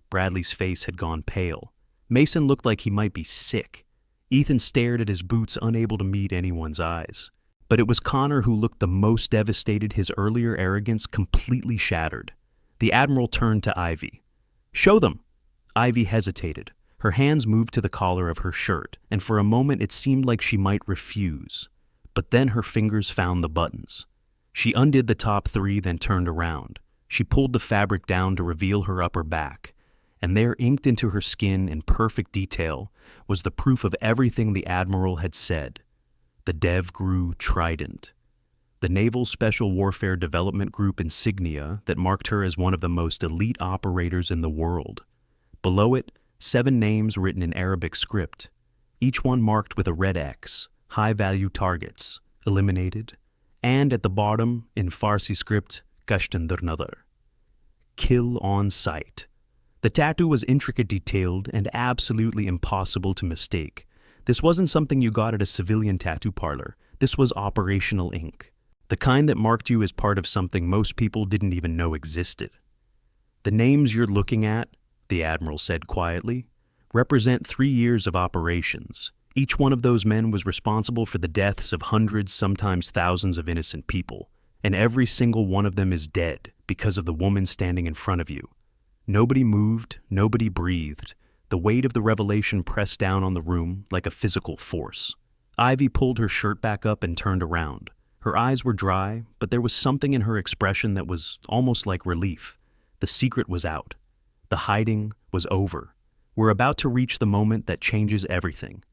Bradley's face had gone pale. Mason looked like he might be sick. Ethan stared at his boots, unable to meet anyone's eyes. But it was Connor who looked the most devastated, his earlier arrogance completely shattered. The Admiral turned to Ivy. Show them. Ivy hesitated. Her hands moved to the collar of her shirt, and for a moment it seemed like she might refuse. But then her fingers found the buttons. She undid the top 3, then turned around. She pulled the fabric down to reveal her upper back. And there, inked into her skin in perfect detail, was the proof of everything the Admiral had said. The DevGru Trident, the Naval Special Warfare Development Group insignia that marked her as one of the most elite operators in the world. Below it, 7 names written in Arabic script, each one marked with a red X, high-value targets, eliminated, and at the bottom, in Farsi script, Kashtandarnadar, kill on sight. The tattoo was intricate, detailed, and absolutely impossible to mistake. This wasn't something you got at a civilian tattoo parlor. This was operational ink. The kind that marked you as part of something most people didn't even know existed. The names you're looking at, the Admiral said quietly, represent 3 years of operations. Each one of those men was responsible for the deaths of hundreds, sometimes thousands of innocent people. And every single one of them is dead because of the woman standing in front of you. Nobody moved, nobody breathed. The weight of the revelation pressed down on the room like a physical force. Ivy pulled her shirt back up and turned around. Her eyes were dry, but there was something in her expression that was almost like relief. The secret was out. The hiding was over. We're about to reach the moment that changes everything.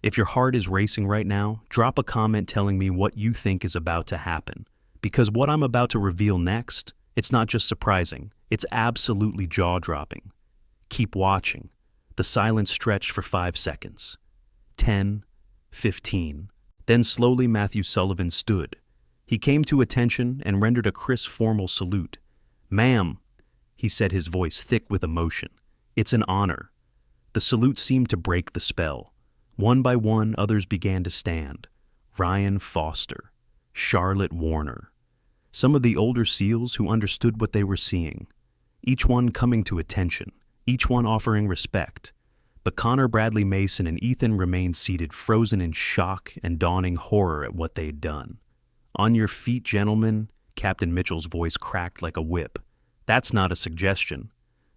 If your heart is racing right now, drop a comment telling me what you think is about to happen. Because what I'm about to reveal next, it's not just surprising, it's absolutely jaw-dropping. Keep watching. The silence stretched for 5 seconds. 10, 15. Then slowly Matthew Sullivan stood. He came to attention and rendered a crisp formal salute. "Ma'am," he said, his voice thick with emotion. "It's an honor." The salute seemed to break the spell. One by one, others began to stand. Ryan Foster, Charlotte Warner, some of the older SEALs who understood what they were seeing. Each one coming to attention, each one offering respect. But Connor Bradley Mason and Ethan remained seated, frozen in shock and dawning horror at what they'd done. "On your feet, gentlemen," Captain Mitchell's voice cracked like a whip. "That's not a suggestion."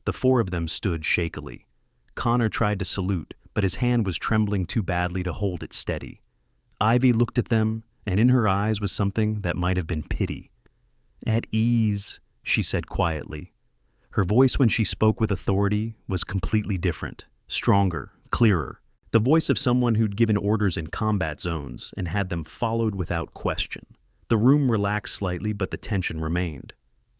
The 4 of them stood shakily. Connor tried to salute, but his hand was trembling too badly to hold it steady. Ivy looked at them, and in her eyes was something that might have been pity. "At ease," she said quietly. Her voice, when she spoke with authority, was completely different, stronger, clearer. The voice of someone who'd given orders in combat zones and had them followed without question. The room relaxed slightly, but the tension remained.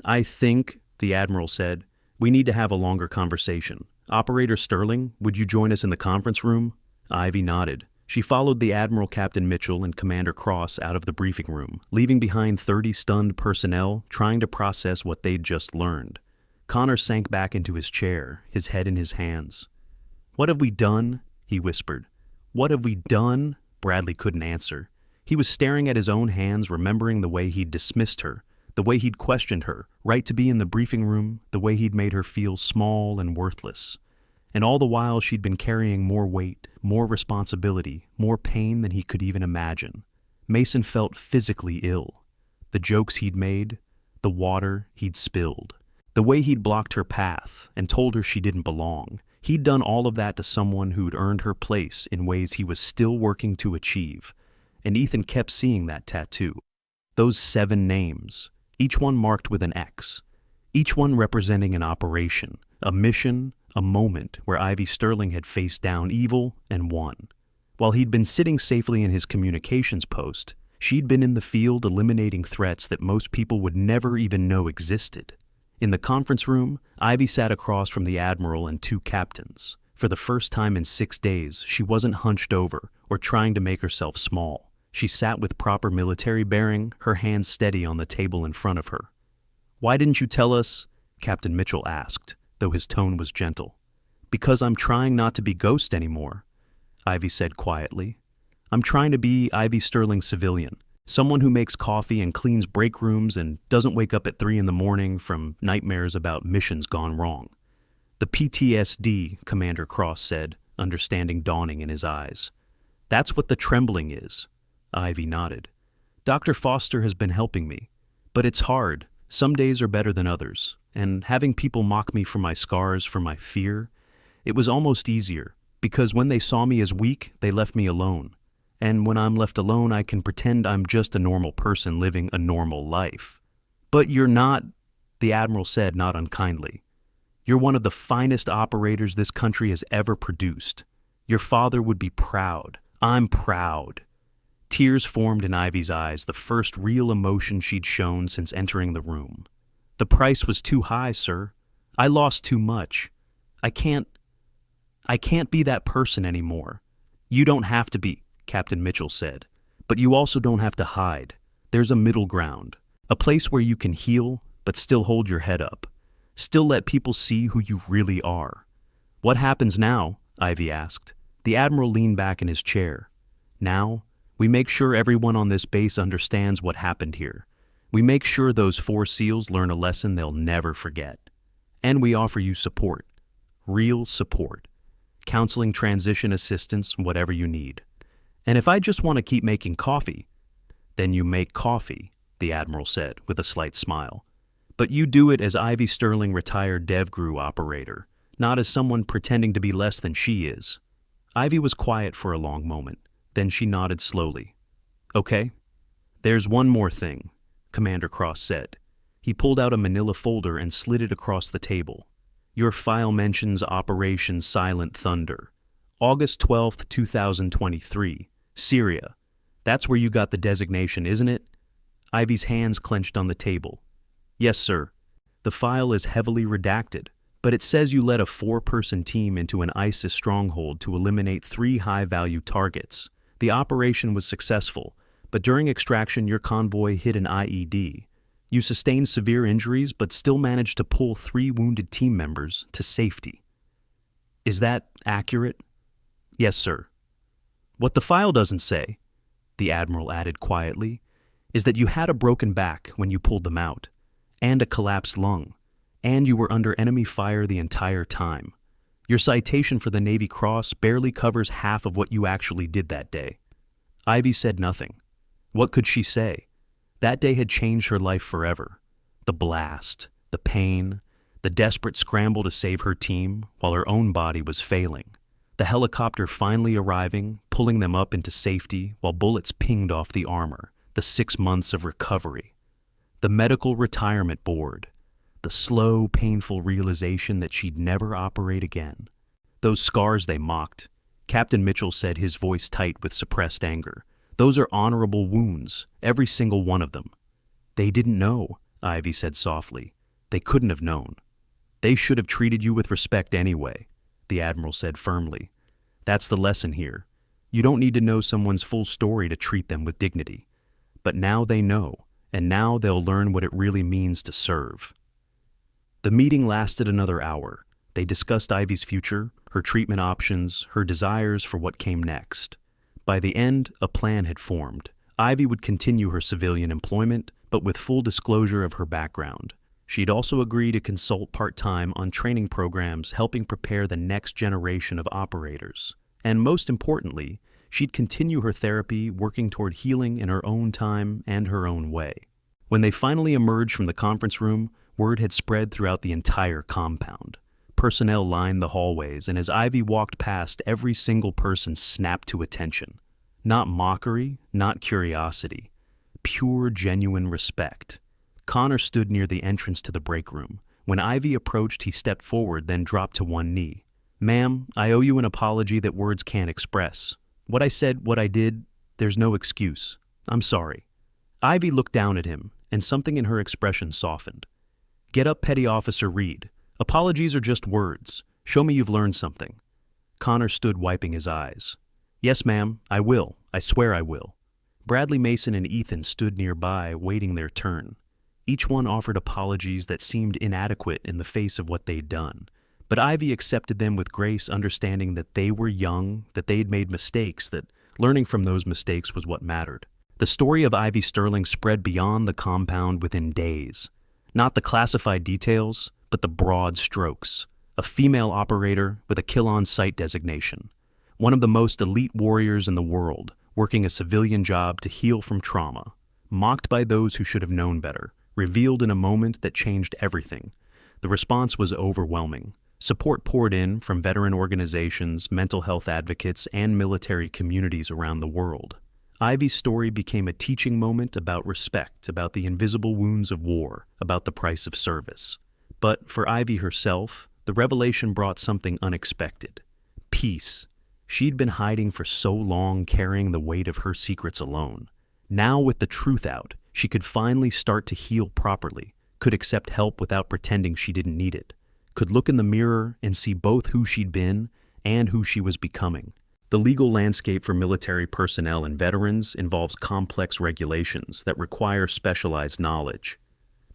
"I think," the Admiral said, "we need to have a longer conversation. Operator Sterling, would you join us in the conference room?" Ivy nodded. She followed the Admiral, Captain Mitchell, and Commander Cross out of the briefing room, leaving behind 30 stunned personnel trying to process what they'd just learned. Connor sank back into his chair, his head in his hands. "What have we done?" he whispered. "What have we done?" Bradley couldn't answer. He was staring at his own hands, remembering the way he'd dismissed her, the way he'd questioned her, right to be in the briefing room, the way he'd made her feel small and worthless. And all the while she'd been carrying more weight, more responsibility, more pain than he could even imagine. Mason felt physically ill. The jokes he'd made, the water he'd spilled, the way he'd blocked her path and told her she didn't belong. He'd done all of that to someone who'd earned her place in ways he was still working to achieve. And Ethan kept seeing that tattoo. Those 7 names, each one marked with an X, each one representing an operation, a mission, a moment where Ivy Sterling had faced down evil and won. While he'd been sitting safely in his communications post, she'd been in the field eliminating threats that most people would never even know existed. In the conference room, Ivy sat across from the Admiral and 2 captains. For the first time in 6 days, she wasn't hunched over or trying to make herself small. She sat with proper military bearing, her hands steady on the table in front of her. "Why didn't you tell us?" Captain Mitchell asked, though his tone was gentle. "Because I'm trying not to be Ghost anymore," Ivy said quietly. "I'm trying to be Ivy Sterling civilian, someone who makes coffee and cleans break rooms and doesn't wake up at 3 in the morning from nightmares about missions gone wrong." "The PTSD," Commander Cross said, understanding dawning in his eyes. "That's what the trembling is." Ivy nodded. "Dr. Foster has been helping me, but it's hard. Some days are better than others, and having people mock me for my scars, for my fear, it was almost easier, because when they saw me as weak, they left me alone. And when I'm left alone, I can pretend I'm just a normal person living a normal life." "But you're not," the Admiral said, not unkindly. "You're one of the finest operators this country has ever produced. Your father would be proud. I'm proud." Tears formed in Ivy's eyes, the first real emotion she'd shown since entering the room. "The price was too high, sir. I lost too much. I can't be that person anymore." "You don't have to be," Captain Mitchell said. "But you also don't have to hide. There's a middle ground, a place where you can heal, but still hold your head up. Still let people see who you really are." "What happens now?" Ivy asked. The Admiral leaned back in his chair. "Now, we make sure everyone on this base understands what happened here. We make sure those 4 SEALs learn a lesson they'll never forget. And we offer you support. Real support. Counseling, transition assistance, whatever you need. And if I just want to keep making coffee," "Then you make coffee," the Admiral said with a slight smile. "But you do it as Ivy Sterling, retired DevGru operator, not as someone pretending to be less than she is. Ivy was quiet for a long moment, then she nodded slowly. Okay. There's one more thing, Commander Cross said. He pulled out a manila folder and slid it across the table. Your file mentions Operation Silent Thunder. August 12th, 2023, Syria. That's where you got the designation, isn't it? Ivy's hands clenched on the table. Yes, sir. The file is heavily redacted, but it says you led a 4-person team into an ISIS stronghold to eliminate 3 high-value targets. The operation was successful, but during extraction your convoy hit an IED. You sustained severe injuries but still managed to pull 3 wounded team members to safety. Is that accurate? Yes, sir. What the file doesn't say, the Admiral added quietly, is that you had a broken back when you pulled them out, and a collapsed lung, and you were under enemy fire the entire time. Your citation for the Navy Cross barely covers half of what you actually did that day. Ivy said nothing. What could she say? That day had changed her life forever. The blast, the pain, the desperate scramble to save her team while her own body was failing. The helicopter finally arriving, pulling them up into safety while bullets pinged off the armor. The 6 months of recovery. The medical retirement board. The slow, painful realization that she'd never operate again. Those scars they mocked. Captain Mitchell said, his voice tight with suppressed anger. Those are honorable wounds, every single one of them. They didn't know, Ivy said softly. They couldn't have known. They should have treated you with respect anyway, the Admiral said firmly. That's the lesson here. You don't need to know someone's full story to treat them with dignity. But now they know, and now they'll learn what it really means to serve. The meeting lasted another hour. They discussed Ivy's future, her treatment options, her desires for what came next. By the end, a plan had formed. Ivy would continue her civilian employment, but with full disclosure of her background. She'd also agree to consult part-time on training programs helping prepare the next generation of operators. And most importantly, she'd continue her therapy, working toward healing in her own time and her own way. When they finally emerged from the conference room, word had spread throughout the entire compound. Personnel lined the hallways, and as Ivy walked past, every single person snapped to attention. Not mockery, not curiosity. Pure, genuine respect. Connor stood near the entrance to the break room. When Ivy approached, he stepped forward, then dropped to one knee. Ma'am, I owe you an apology that words can't express. What I said, what I did, there's no excuse. I'm sorry. Ivy looked down at him, and something in her expression softened. Get up, Petty Officer Reed. Apologies are just words. Show me you've learned something. Connor stood wiping his eyes. Yes, ma'am, I will. I swear I will. Bradley Mason and Ethan stood nearby, waiting their turn. Each one offered apologies that seemed inadequate in the face of what they'd done. But Ivy accepted them with grace, understanding that they were young, that they'd made mistakes, that learning from those mistakes was what mattered. The story of Ivy Sterling spread beyond the compound within days. Not the classified details, but the broad strokes. A female operator with a kill-on-sight designation. One of the most elite warriors in the world, working a civilian job to heal from trauma. Mocked by those who should have known better. Revealed in a moment that changed everything. The response was overwhelming. Support poured in from veteran organizations, mental health advocates, and military communities around the world. Ivy's story became a teaching moment about respect, about the invisible wounds of war, about the price of service. But for Ivy herself, the revelation brought something unexpected. Peace. She'd been hiding for so long, carrying the weight of her secrets alone. Now, with the truth out, she could finally start to heal properly, could accept help without pretending she didn't need it, could look in the mirror and see both who she'd been and who she was becoming. The legal landscape for military personnel and veterans involves complex regulations that require specialized knowledge.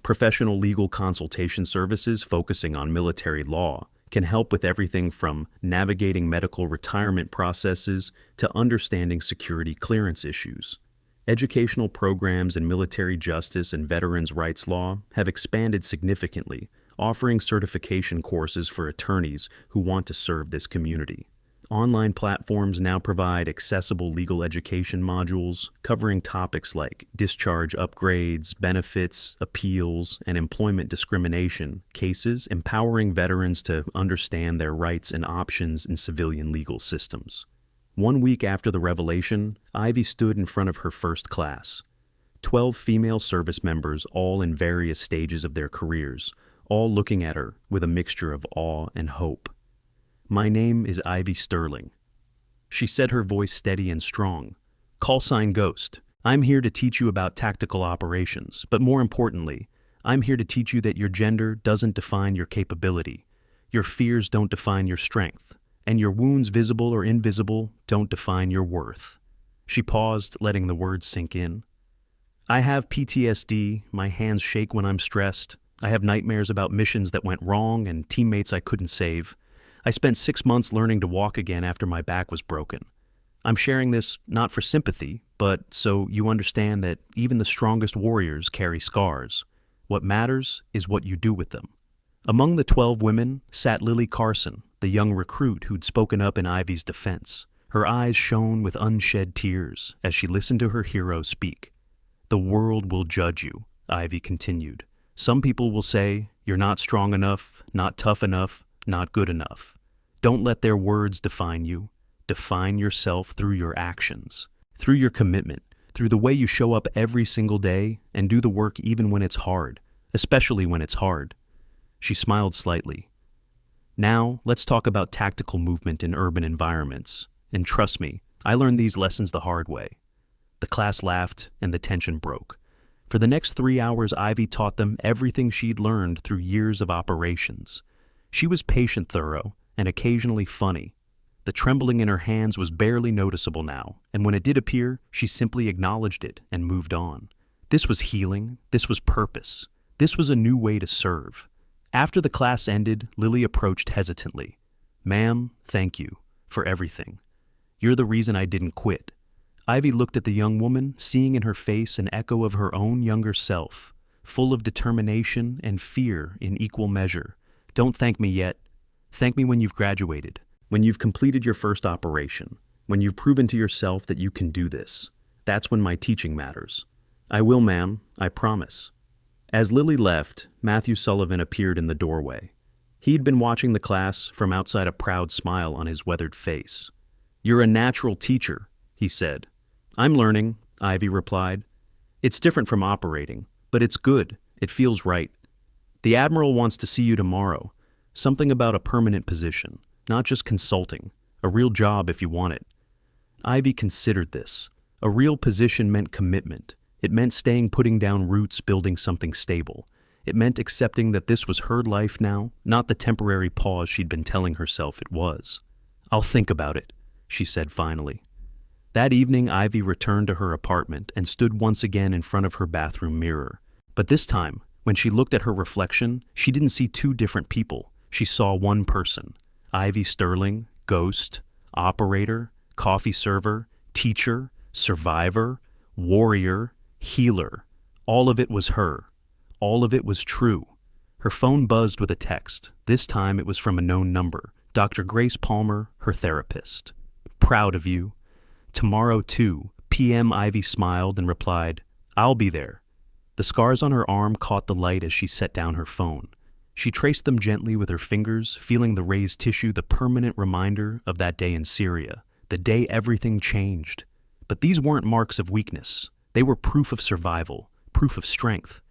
Professional legal consultation services focusing on military law can help with everything from navigating medical retirement processes to understanding security clearance issues. Educational programs in military justice and veterans' rights law have expanded significantly, offering certification courses for attorneys who want to serve this community. Online platforms now provide accessible legal education modules covering topics like discharge upgrades, benefits, appeals, and employment discrimination cases, empowering veterans to understand their rights and options in civilian legal systems. 1 week after the revelation, Ivy stood in front of her first class. 12 female service members, all in various stages of their careers, all looking at her with a mixture of awe and hope. "My name is Ivy Sterling," she said, her voice steady and strong. "Call sign Ghost. I'm here to teach you about tactical operations, but more importantly, I'm here to teach you that your gender doesn't define your capability, your fears don't define your strength, and your wounds, visible or invisible, don't define your worth." She paused, letting the words sink in. "I have PTSD, my hands shake when I'm stressed. I have nightmares about missions that went wrong and teammates I couldn't save. I spent 6 months learning to walk again after my back was broken. I'm sharing this not for sympathy, but so you understand that even the strongest warriors carry scars. What matters is what you do with them." Among the 12 women sat Lily Carson, the young recruit who'd spoken up in Ivy's defense. Her eyes shone with unshed tears as she listened to her hero speak. "The world will judge you," Ivy continued. "Some people will say, you're not strong enough, not tough enough, not good enough. Don't let their words define you. Define yourself through your actions, through your commitment, through the way you show up every single day and do the work even when it's hard, especially when it's hard." She smiled slightly. "Now, let's talk about tactical movement in urban environments. And trust me, I learned these lessons the hard way." The class laughed and the tension broke. For the next 3 hours, Ivy taught them everything she'd learned through years of operations. She was patient, thorough, and occasionally funny. The trembling in her hands was barely noticeable now, and when it did appear, she simply acknowledged it and moved on. This was healing. This was purpose. This was a new way to serve. After the class ended, Lily approached hesitantly. "Ma'am, thank you for everything. You're the reason I didn't quit." Ivy looked at the young woman, seeing in her face an echo of her own younger self, full of determination and fear in equal measure. "Don't thank me yet. Thank me when you've graduated, when you've completed your first operation, when you've proven to yourself that you can do this. That's when my teaching matters." "I will, ma'am. I promise." As Lily left, Matthew Sullivan appeared in the doorway. He'd been watching the class from outside, a proud smile on his weathered face. "You're a natural teacher," he said. "I'm learning," Ivy replied. "It's different from operating, but it's good. It feels right. The Admiral wants to see you tomorrow. Something about a permanent position, not just consulting. A real job if you want it." Ivy considered this. A real position meant commitment. It meant putting down roots, building something stable. It meant accepting that this was her life now, not the temporary pause she'd been telling herself it was. "I'll think about it," she said finally. That evening, Ivy returned to her apartment and stood once again in front of her bathroom mirror. But this time, when she looked at her reflection, she didn't see two different people. She saw one person. Ivy Sterling, ghost, operator, coffee server, teacher, survivor, warrior, healer. All of it was her. All of it was true. Her phone buzzed with a text. This time it was from a known number. Dr. Grace Palmer, her therapist. "Proud of you. Tomorrow, 2 p.m. Ivy smiled and replied, "I'll be there." The scars on her arm caught the light as she set down her phone. She traced them gently with her fingers, feeling the raised tissue, the permanent reminder of that day in Syria, the day everything changed. But these weren't marks of weakness. They were proof of survival, proof of strength,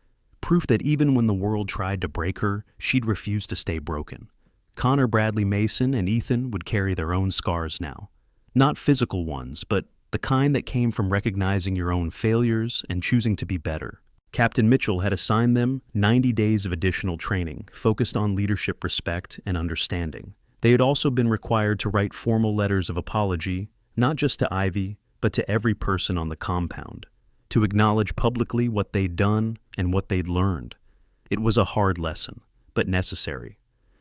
proof that even when the world tried to break her, she'd refuse to stay broken. Connor Bradley Mason and Ethan would carry their own scars now. Not physical ones, but the kind that came from recognizing your own failures and choosing to be better. Captain Mitchell had assigned them 90 days of additional training, focused on leadership, respect, and understanding. They had also been required to write formal letters of apology, not just to Ivy, but to every person on the compound, to acknowledge publicly what they'd done and what they'd learned. It was a hard lesson, but necessary,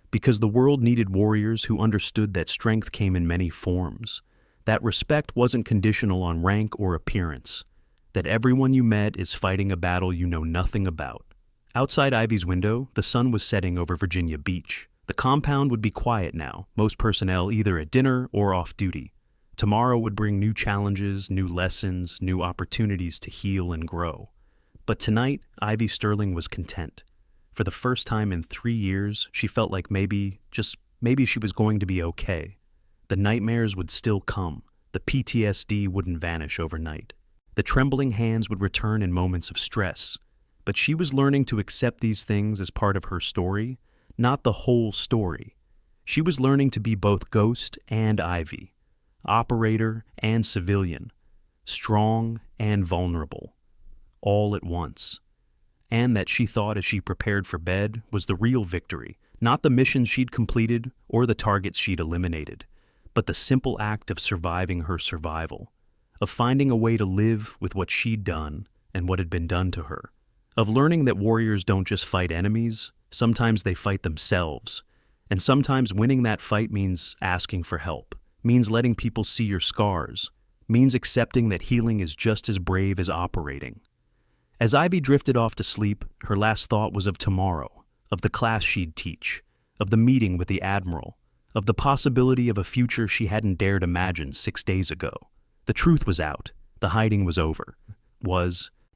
because the world needed warriors who understood that strength came in many forms, that respect wasn't conditional on rank or appearance, that everyone you met is fighting a battle you know nothing about. Outside Ivy's window, the sun was setting over Virginia Beach. The compound would be quiet now, most personnel either at dinner or off duty. Tomorrow would bring new challenges, new lessons, new opportunities to heal and grow. But tonight, Ivy Sterling was content. For the first time in 3 years, she felt like maybe, just maybe she was going to be okay. The nightmares would still come. The PTSD wouldn't vanish overnight. The trembling hands would return in moments of stress. But she was learning to accept these things as part of her story, not the whole story. She was learning to be both Ghost and Ivy, operator and civilian, strong and vulnerable, all at once. And that she thought as she prepared for bed was the real victory, not the missions she'd completed or the targets she'd eliminated, but the simple act of surviving her survival, of finding a way to live with what she'd done and what had been done to her, of learning that warriors don't just fight enemies, sometimes they fight themselves, and sometimes winning that fight means asking for help, means letting people see your scars, means accepting that healing is just as brave as operating. As Ivy drifted off to sleep, her last thought was of tomorrow, of the class she'd teach, of the meeting with the Admiral, of the possibility of a future she hadn't dared imagine 6 days ago. The truth was out. The hiding was over.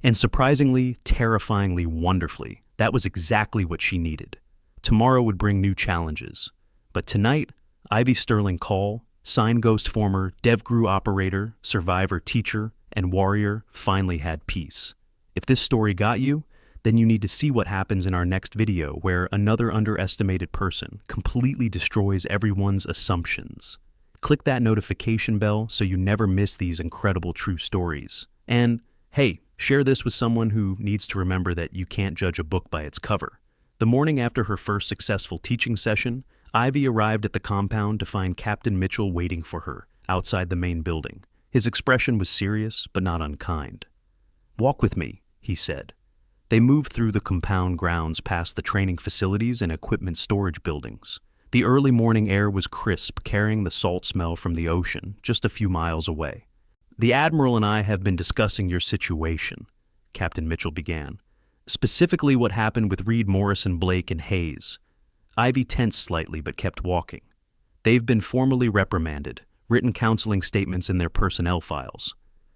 And surprisingly, terrifyingly, wonderfully, that was exactly what she needed. Tomorrow would bring new challenges. But tonight, Ivy Sterling Call, Sign Ghost former DevGru operator, survivor teacher, and warrior, finally had peace. If this story got you, then you need to see what happens in our next video where another underestimated person completely destroys everyone's assumptions. Click that notification bell so you never miss these incredible true stories. And, hey, share this with someone who needs to remember that you can't judge a book by its cover. The morning after her first successful teaching session, Ivy arrived at the compound to find Captain Mitchell waiting for her outside the main building. His expression was serious but not unkind. "Walk with me," he said. They moved through the compound grounds past the training facilities and equipment storage buildings. The early morning air was crisp, carrying the salt smell from the ocean just a few miles away. "The Admiral and I have been discussing your situation," Captain Mitchell began. "Specifically what happened with Reed, Morrison, Blake, and Hayes." Ivy tensed slightly but kept walking. "They've been formally reprimanded, written counseling statements in their personnel files.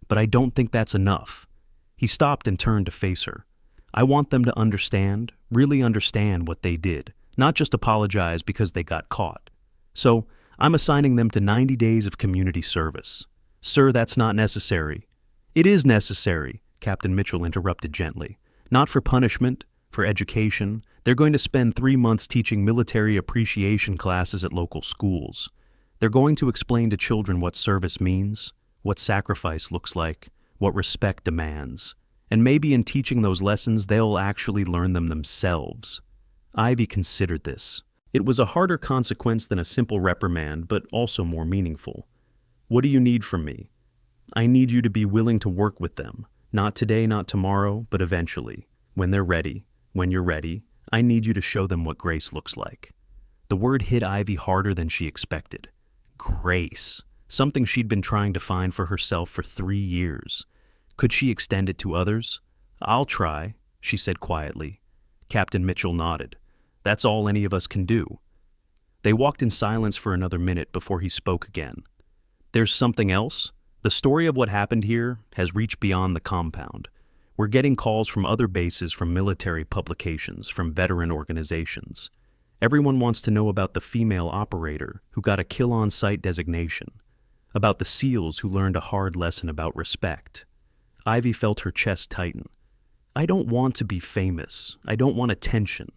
But I don't think that's enough." He stopped and turned to face her. "I want them to understand, really understand what they did, not just apologize because they got caught. So, I'm assigning them to 90 days of community service." "Sir, that's not necessary." "It is necessary," Captain Mitchell interrupted gently. "Not for punishment, for education. They're going to spend 3 months teaching military appreciation classes at local schools. They're going to explain to children what service means, what sacrifice looks like, what respect demands. And maybe in teaching those lessons, they'll actually learn them themselves." Ivy considered this. It was a harder consequence than a simple reprimand, but also more meaningful. "What do you need from me?" "I need you to be willing to work with them. Not today, not tomorrow, but eventually. When they're ready, when you're ready, I need you to show them what grace looks like." The word hit Ivy harder than she expected. Grace. Something she'd been trying to find for herself for 3 years. Could she extend it to others? "I'll try," she said quietly. Captain Mitchell nodded. "That's all any of us can do." They walked in silence for another minute before he spoke again. "There's something else? The story of what happened here has reached beyond the compound. We're getting calls from other bases, from military publications, from veteran organizations. Everyone wants to know about the female operator who got a kill-on-sight designation, about the SEALs who learned a hard lesson about respect." Ivy felt her chest tighten. "I don't want to be famous. I don't want attention."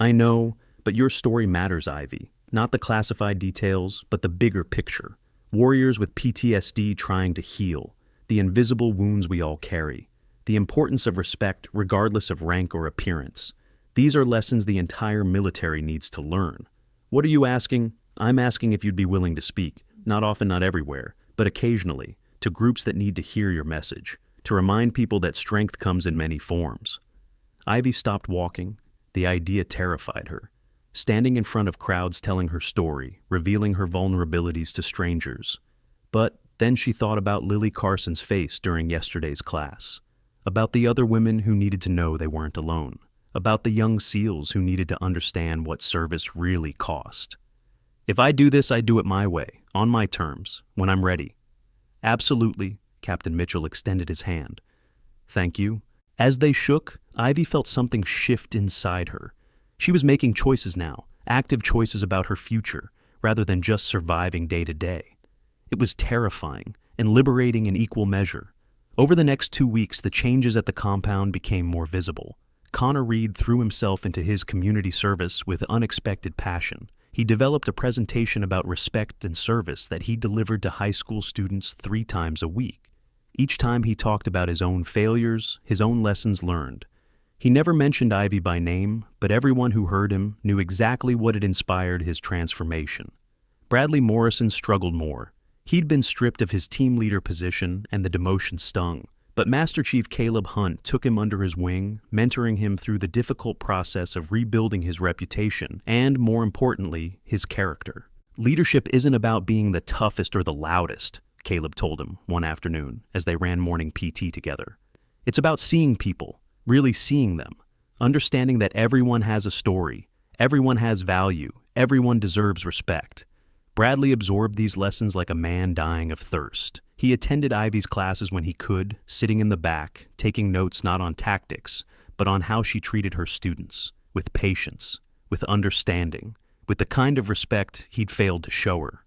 "I know, but your story matters, Ivy. Not the classified details, but the bigger picture. Warriors with PTSD trying to heal, the invisible wounds we all carry, the importance of respect regardless of rank or appearance. These are lessons the entire military needs to learn." "What are you asking?" "I'm asking if you'd be willing to speak, not often, not everywhere, but occasionally, to groups that need to hear your message, to remind people that strength comes in many forms." Ivy stopped walking. The idea terrified her. Standing in front of crowds telling her story, revealing her vulnerabilities to strangers. But then she thought about Lily Carson's face during yesterday's class, about the other women who needed to know they weren't alone. about the young SEALs who needed to understand what service really cost. "If I do this, I do it my way, on my terms, when I'm ready." "Absolutely," Captain Mitchell extended his hand. "Thank you." As they shook, Ivy felt something shift inside her. She was making choices now, active choices about her future, rather than just surviving day to day. It was terrifying and liberating in equal measure. Over the next 2 weeks, the changes at the compound became more visible. Connor Reed threw himself into his community service with unexpected passion. He developed a presentation about respect and service that he delivered to high school students 3 times a week. Each time he talked about his own failures, his own lessons learned. He never mentioned Ivy by name, but everyone who heard him knew exactly what had inspired his transformation. Bradley Morrison struggled more. He'd been stripped of his team leader position, and the demotion stung. But Master Chief Caleb Hunt took him under his wing, mentoring him through the difficult process of rebuilding his reputation and, more importantly, his character. "Leadership isn't about being the toughest or the loudest," Caleb told him one afternoon as they ran morning PT together. "It's about seeing people, really seeing them, understanding that everyone has a story, everyone has value, everyone deserves respect." Bradley absorbed these lessons like a man dying of thirst. He attended Ivy's classes when he could, sitting in the back, taking notes not on tactics, but on how she treated her students, with patience, with understanding, with the kind of respect he'd failed to show her.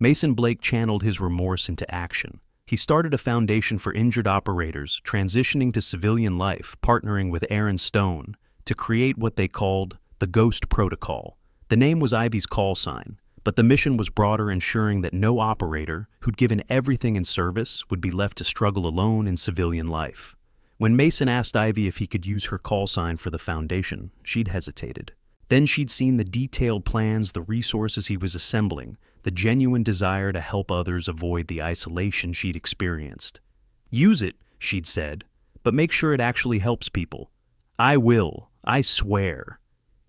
Mason Blake channeled his remorse into action. He started a foundation for injured operators, transitioning to civilian life, partnering with Aaron Stone to create what they called the Ghost Protocol. The name was Ivy's call sign, but the mission was broader, ensuring that no operator who'd given everything in service would be left to struggle alone in civilian life. When Mason asked Ivy if he could use her call sign for the foundation, she'd hesitated. Then she'd seen the detailed plans, the resources he was assembling, the genuine desire to help others avoid the isolation she'd experienced. "Use it," she'd said, "but make sure it actually helps people." "I will, I swear."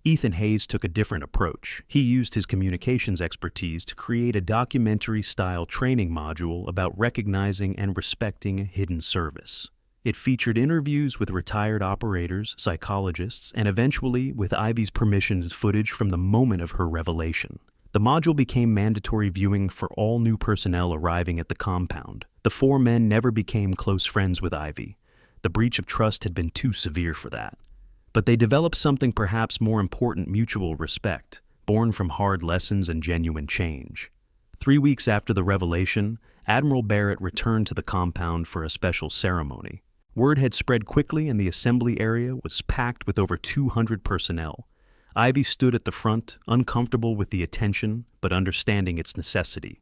Ethan Hayes took a different approach. He used his communications expertise to create a documentary-style training module about recognizing and respecting hidden service. It featured interviews with retired operators, psychologists, and eventually, with Ivy's permission, footage from the moment of her revelation. The module became mandatory viewing for all new personnel arriving at the compound. The 4 men never became close friends with Ivy. The breach of trust had been too severe for that. But they developed something perhaps more important: mutual respect, born from hard lessons and genuine change. 3 weeks after the revelation, Admiral Barrett returned to the compound for a special ceremony. Word had spread quickly, and the assembly area was packed with over 200 personnel. Ivy stood at the front, uncomfortable with the attention, but understanding its necessity.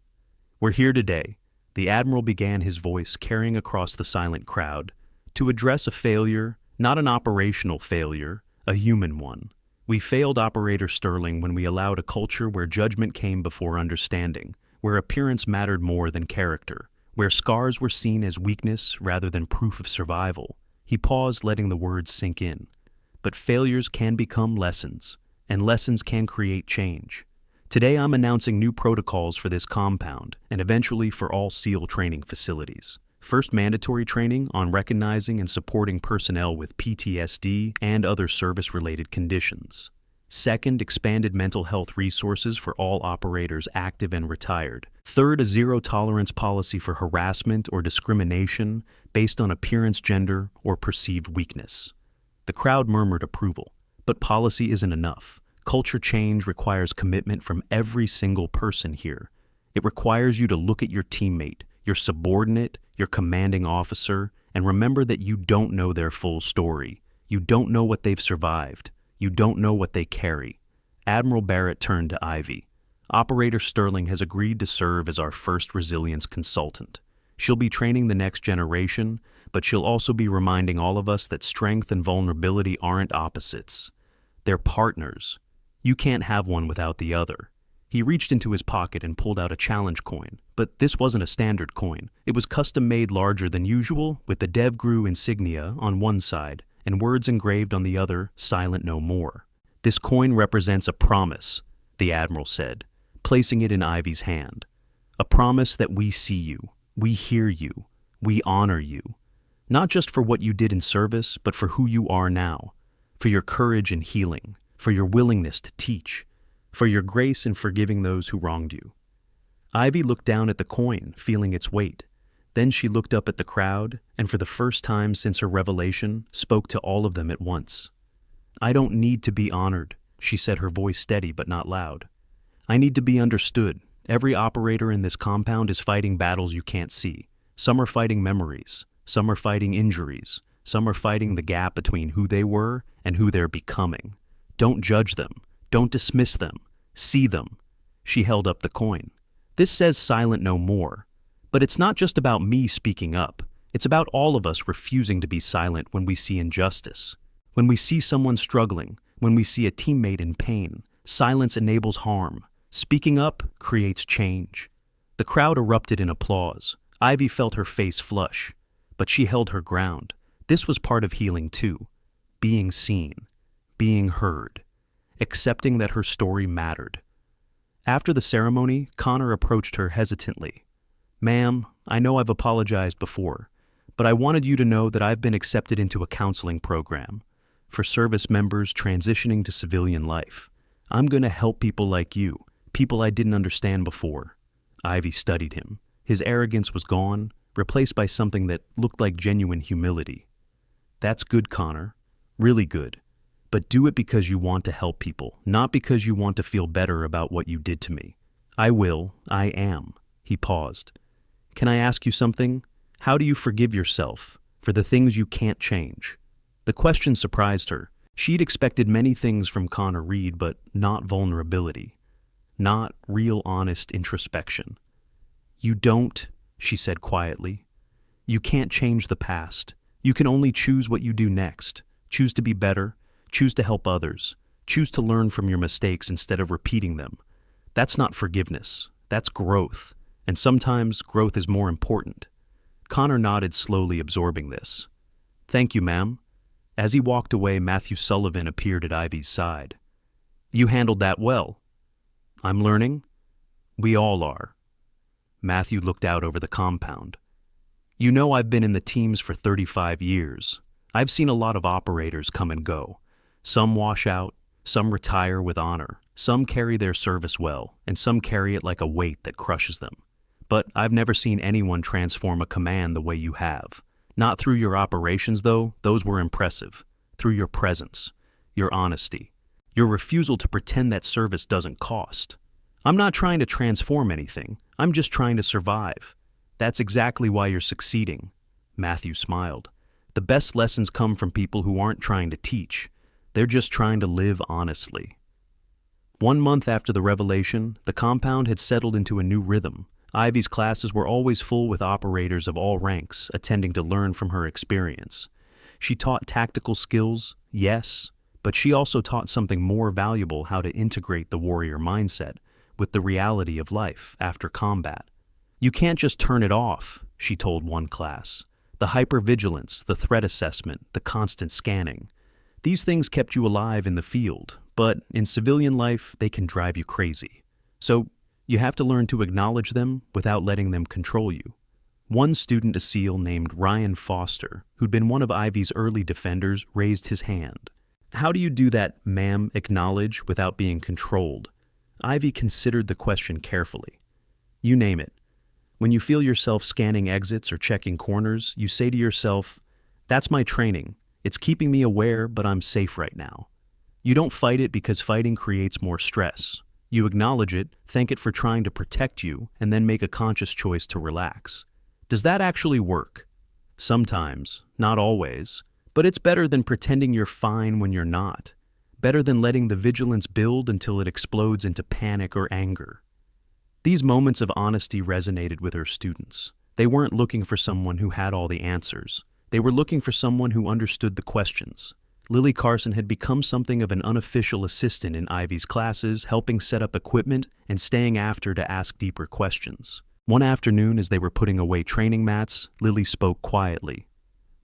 "We're here today," the Admiral began, his voice carrying across the silent crowd, "to address a failure. Not an operational failure, a human one. We failed Operator Sterling when we allowed a culture where judgment came before understanding, where appearance mattered more than character, where scars were seen as weakness rather than proof of survival." He paused, letting the words sink in. "But failures can become lessons, and lessons can create change. Today I'm announcing new protocols for this compound, and eventually for all SEAL training facilities. First, mandatory training on recognizing and supporting personnel with PTSD and other service-related conditions. Second, expanded mental health resources for all operators, active and retired. Third, a zero-tolerance policy for harassment or discrimination based on appearance, gender, or perceived weakness. The crowd murmured approval, but policy isn't enough. Culture change requires commitment from every single person here. It requires you to look at your teammate, your subordinate, your commanding officer, and remember that you don't know their full story. You don't know what they've survived. You don't know what they carry. Admiral Barrett turned to Ivy. "Operator Sterling has agreed to serve as our first resilience consultant. She'll be training the next generation, but she'll also be reminding all of us that strength and vulnerability aren't opposites. They're partners. You can't have one without the other." He reached into his pocket and pulled out a challenge coin, but this wasn't a standard coin. It was custom-made, larger than usual, with the DevGru insignia on one side and words engraved on the other, "Silent no more." "This coin represents a promise," the Admiral said, placing it in Ivy's hand. "A promise that we see you, we hear you, we honor you. Not just for what you did in service, but for who you are now. for your courage in healing, for your willingness to teach, for your grace in forgiving those who wronged you. Ivy looked down at the coin, feeling its weight. Then she looked up at the crowd, and for the first time since her revelation, spoke to all of them at once. "I don't need to be honored," she said, her voice steady but not loud. "I need to be understood. Every operator in this compound is fighting battles you can't see. Some are fighting memories. Some are fighting injuries. Some are fighting the gap between who they were and who they're becoming. Don't judge them. Don't dismiss them. See them." She held up the coin. "This says silent no more. But it's not just about me speaking up. It's about all of us refusing to be silent when we see injustice. When we see someone struggling, when we see a teammate in pain, silence enables harm. Speaking up creates change." The crowd erupted in applause. Ivy felt her face flush, but she held her ground. This was part of healing too. Being seen, being heard, accepting that her story mattered. After the ceremony, Connor approached her hesitantly. "Ma'am, I know I've apologized before, but I wanted you to know that I've been accepted into a counseling program for service members transitioning to civilian life. I'm going to help people like you, people I didn't understand before." Ivy studied him. His arrogance was gone, replaced by something that looked like genuine humility. "That's good, Connor. Really good. But do it because you want to help people, not because you want to feel better about what you did to me." "I will. I am." He paused. "Can I ask you something? How do you forgive yourself for the things you can't change?" The question surprised her. She'd expected many things from Connor Reed, but not vulnerability. Not real honest introspection. "You don't," she said quietly. "You can't change the past. You can only choose what you do next. Choose to be better. Choose to help others. Choose to learn from your mistakes instead of repeating them. That's not forgiveness. That's growth. And sometimes growth is more important." Connor nodded, slowly absorbing this. "Thank you, ma'am." As he walked away, Matthew Sullivan appeared at Ivy's side. "You handled that well." "I'm learning." "We all are." Matthew looked out over the compound. "You know, I've been in the teams for 35 years. I've seen a lot of operators come and go. Some wash out, some retire with honor, some carry their service well, and some carry it like a weight that crushes them. But I've never seen anyone transform a command the way you have. Not through your operations, though. Those were impressive. Through your presence, your honesty, your refusal to pretend that service doesn't cost. I'm not trying to transform anything. I'm just trying to survive. That's exactly why you're succeeding." Matthew smiled. "The best lessons come from people who aren't trying to teach. They're just trying to live honestly." 1 month after the revelation, the compound had settled into a new rhythm. Ivy's classes were always full with operators of all ranks attending to learn from her experience. She taught tactical skills, yes, but she also taught something more valuable: how to integrate the warrior mindset with the reality of life after combat. "You can't just turn it off," she told one class. "The hypervigilance, the threat assessment, the constant scanning. These things kept you alive in the field, but in civilian life, they can drive you crazy. So you have to learn to acknowledge them without letting them control you." One student, a SEAL named Ryan Foster, who'd been one of Ivy's early defenders, raised his hand. "How do you do that, ma'am, acknowledge without being controlled?" Ivy considered the question carefully. "You name it. When you feel yourself scanning exits or checking corners, you say to yourself, 'That's my training. It's keeping me aware, but I'm safe right now.' You don't fight it because fighting creates more stress. You acknowledge it, thank it for trying to protect you, and then make a conscious choice to relax. Does that actually work? Sometimes, not always, but it's better than pretending you're fine when you're not. Better than letting the vigilance build until it explodes into panic or anger." These moments of honesty resonated with her students. They weren't looking for someone who had all the answers. They were looking for someone who understood the questions. Lily Carson had become something of an unofficial assistant in Ivy's classes, helping set up equipment and staying after to ask deeper questions. One afternoon, as they were putting away training mats, Lily spoke quietly.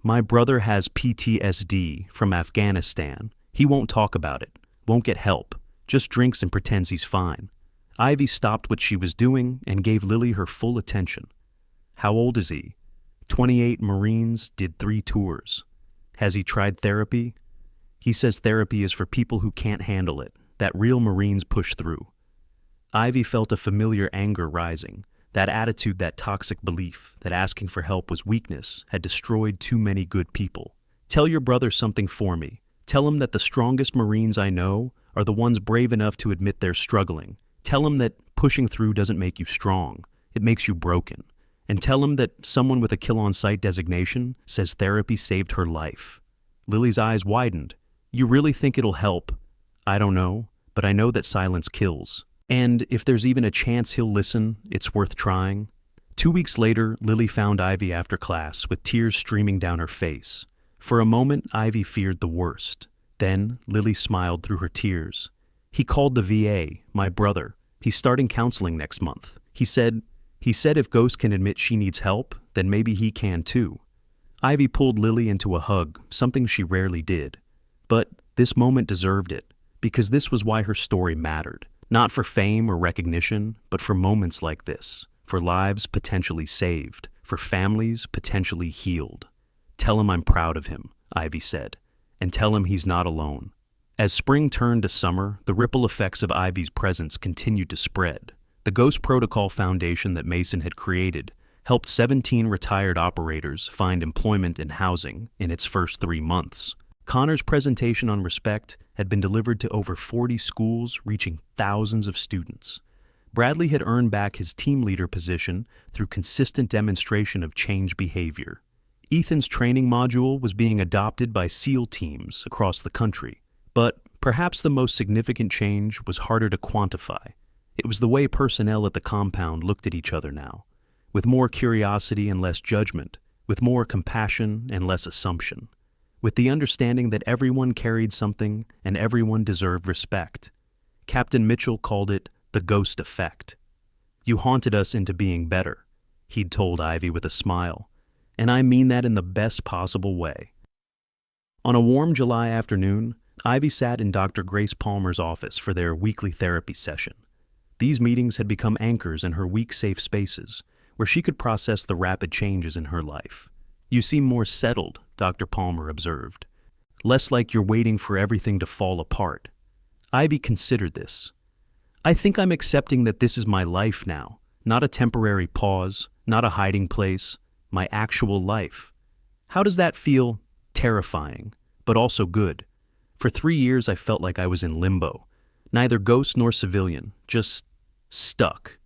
"My brother has PTSD from Afghanistan. He won't talk about it, won't get help, just drinks and pretends he's fine." Ivy stopped what she was doing and gave Lily her full attention. "How old is he?" 28, Marines, did 3 tours. "Has he tried therapy?" He says therapy is for people who can't handle it, that real Marines push through. Ivy felt a familiar anger rising, that attitude, that toxic belief that asking for help was weakness had destroyed too many good people. Tell your brother something for me. Tell him that the strongest Marines I know are the ones brave enough to admit they're struggling. Tell him that pushing through doesn't make you strong, it makes you broken. And tell him that someone with a kill-on-sight designation says therapy saved her life. Lily's eyes widened. You really think it'll help? I don't know, but I know that silence kills. And if there's even a chance he'll listen, it's worth trying. 2 weeks later, Lily found Ivy after class with tears streaming down her face. For a moment, Ivy feared the worst. Then, Lily smiled through her tears. He called the VA, my brother. He's starting counseling next month. He said if Ghost can admit she needs help, then maybe he can too. Ivy pulled Lily into a hug, something she rarely did. But this moment deserved it, because this was why her story mattered. Not for fame or recognition, but for moments like this, for lives potentially saved, for families potentially healed. Tell him I'm proud of him, Ivy said, and tell him he's not alone. As spring turned to summer, the ripple effects of Ivy's presence continued to spread. The Ghost Protocol Foundation that Mason had created helped 17 retired operators find employment and housing in its first 3 months. Connor's presentation on respect had been delivered to over 40 schools, reaching thousands of students. Bradley had earned back his team leader position through consistent demonstration of change behavior. Ethan's training module was being adopted by SEAL teams across the country. But perhaps the most significant change was harder to quantify. It was the way personnel at the compound looked at each other now, with more curiosity and less judgment, with more compassion and less assumption, with the understanding that everyone carried something and everyone deserved respect. Captain Mitchell called it the Ghost Effect. You haunted us into being better, he'd told Ivy with a smile, and I mean that in the best possible way. On a warm July afternoon, Ivy sat in Dr. Grace Palmer's office for their weekly therapy session. These meetings had become anchors in her weak safe spaces, where she could process the rapid changes in her life. You seem more settled, Dr. Palmer observed. Less like you're waiting for everything to fall apart. Ivy considered this. I think I'm accepting that this is my life now, not a temporary pause, not a hiding place, my actual life. How does that feel? Terrifying, but also good. For 3 years I felt like I was in limbo, neither ghost nor civilian, just stuck.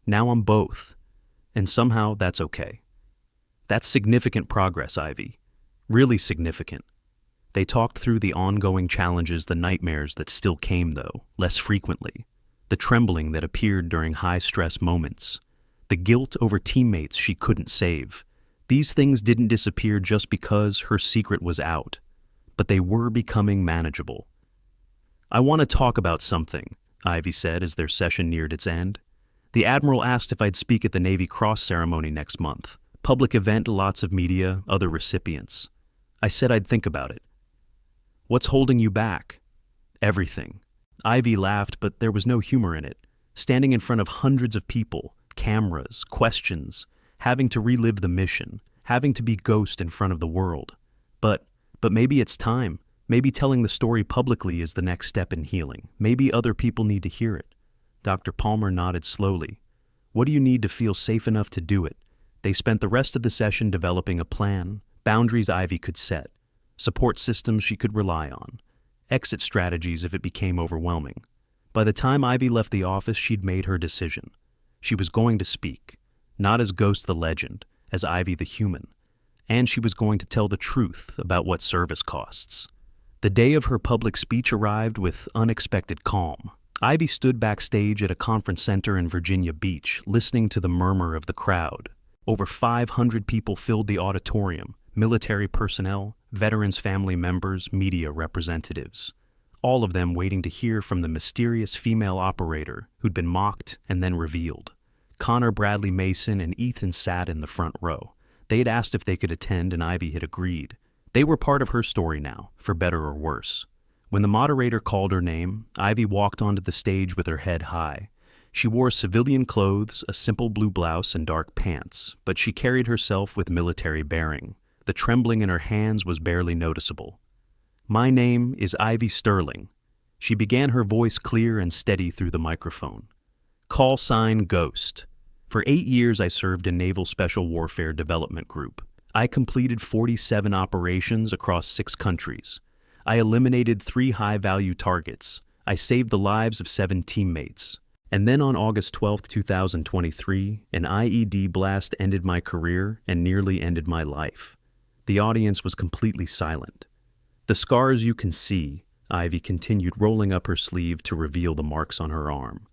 Now I'm both, and somehow that's okay. That's significant progress, Ivy. Really significant. They talked through the ongoing challenges, the nightmares that still came, though, less frequently, the trembling that appeared during high-stress moments, the guilt over teammates she couldn't save. These things didn't disappear just because her secret was out, but they were becoming manageable. I want to talk about something, Ivy said as their session neared its end. The Admiral asked if I'd speak at the Navy Cross ceremony next month. Public event, lots of media, other recipients. I said I'd think about it. What's holding you back? Everything. Ivy laughed, but there was no humor in it. Standing in front of hundreds of people, cameras, questions, having to relive the mission, having to be Ghost in front of the world. But maybe it's time. Maybe telling the story publicly is the next step in healing. Maybe other people need to hear it. Dr. Palmer nodded slowly. What do you need to feel safe enough to do it? They spent the rest of the session developing a plan, boundaries Ivy could set, support systems she could rely on, exit strategies if it became overwhelming. By the time Ivy left the office, she'd made her decision. She was going to speak, not as Ghost the legend, as Ivy the human, and she was going to tell the truth about what service costs. The day of her public speech arrived with unexpected calm. Ivy stood backstage at a conference center in Virginia Beach, listening to the murmur of the crowd. Over 500 people filled the auditorium, military personnel, veterans' family members, media representatives, all of them waiting to hear from the mysterious female operator who'd been mocked and then revealed. Connor, Bradley, Mason, and Ethan sat in the front row. They'd asked if they could attend, and Ivy had agreed. They were part of her story now, for better or worse. When the moderator called her name, Ivy walked onto the stage with her head high. She wore civilian clothes, a simple blue blouse, and dark pants, but she carried herself with military bearing. The trembling in her hands was barely noticeable. My name is Ivy Sterling. She began, her voice clear and steady through the microphone. Call sign Ghost. For 8 years I served in Naval Special Warfare Development Group. I completed 47 operations across 6 countries. I eliminated 3 high-value targets. I saved the lives of 7 teammates. And then on August 12, 2023, an IED blast ended my career and nearly ended my life. The audience was completely silent. The scars you can see, Ivy continued, rolling up her sleeve to reveal the marks on her arm,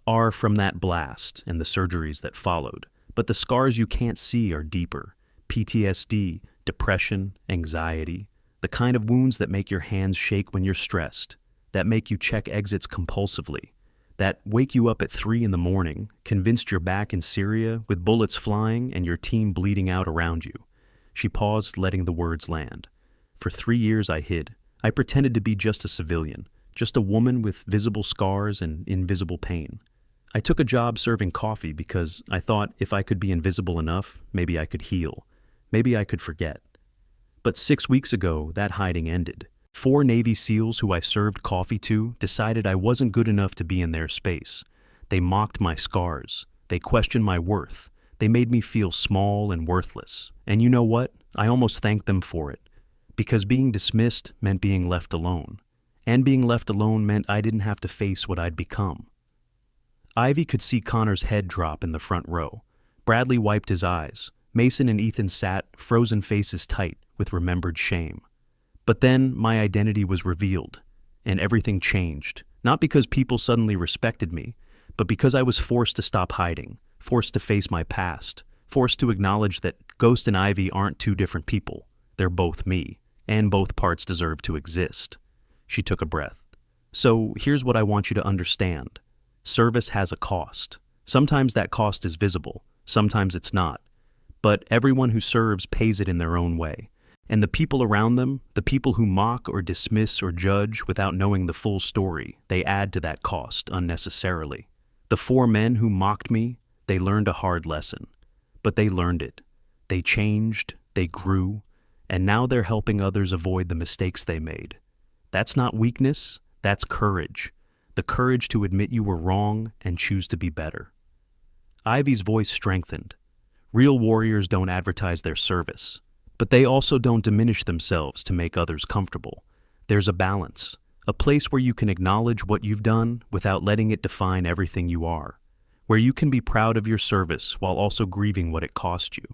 are from that blast and the surgeries that followed. But the scars you can't see are deeper. PTSD, depression, anxiety, the kind of wounds that make your hands shake when you're stressed, that make you check exits compulsively, that wake you up at 3 in the morning, convinced you're back in Syria with bullets flying and your team bleeding out around you. She paused, letting the words land. For 3 years I hid. I pretended to be just a civilian, just a woman with visible scars and invisible pain. I took a job serving coffee because I thought if I could be invisible enough, maybe I could heal. Maybe I could forget. But 6 weeks ago, that hiding ended. 4 Navy SEALs who I served coffee to decided I wasn't good enough to be in their space. They mocked my scars. They questioned my worth. They made me feel small and worthless. And you know what? I almost thanked them for it. Because being dismissed meant being left alone. And being left alone meant I didn't have to face what I'd become. Ivy could see Connor's head drop in the front row. Bradley wiped his eyes. Mason and Ethan sat, frozen faces tight, with remembered shame. But then my identity was revealed, and everything changed. Not because people suddenly respected me, but because I was forced to stop hiding, forced to face my past, forced to acknowledge that Ghost and Ivy aren't 2 different people. They're both me, and both parts deserve to exist. She took a breath. So here's what I want you to understand. Service has a cost. Sometimes that cost is visible, sometimes it's not. But everyone who serves pays it in their own way. And the people around them, the people who mock or dismiss or judge without knowing the full story, they add to that cost unnecessarily. The 4 men who mocked me, they learned a hard lesson. But they learned it. They changed, they grew, and now they're helping others avoid the mistakes they made. That's not weakness, that's courage. The courage to admit you were wrong and choose to be better. Ivy's voice strengthened. Real warriors don't advertise their service, but they also don't diminish themselves to make others comfortable. There's a balance, a place where you can acknowledge what you've done without letting it define everything you are, where you can be proud of your service while also grieving what it cost you.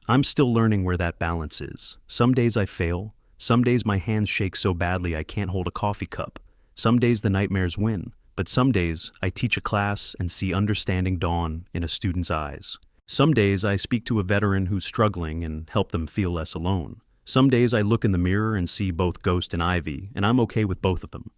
I'm still learning where that balance is. Some days I fail. Some days my hands shake so badly I can't hold a coffee cup. Some days the nightmares win, but some days I teach a class and see understanding dawn in a student's eyes. Some days I speak to a veteran who's struggling and help them feel less alone. Some days I look in the mirror and see both Ghost and Ivy, and I'm okay with both of them.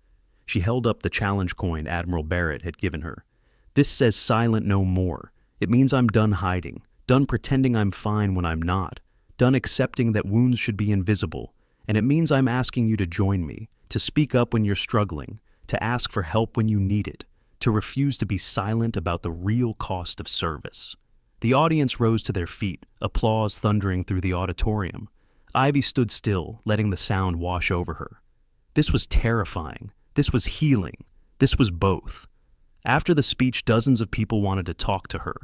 She held up the challenge coin Admiral Barrett had given her. This says silent no more. It means I'm done hiding, done pretending I'm fine when I'm not, done accepting that wounds should be invisible, and it means I'm asking you to join me, to speak up when you're struggling, to ask for help when you need it, to refuse to be silent about the real cost of service. The audience rose to their feet, applause thundering through the auditorium. Ivy stood still, letting the sound wash over her. This was terrifying. This was healing. This was both. After the speech, dozens of people wanted to talk to her.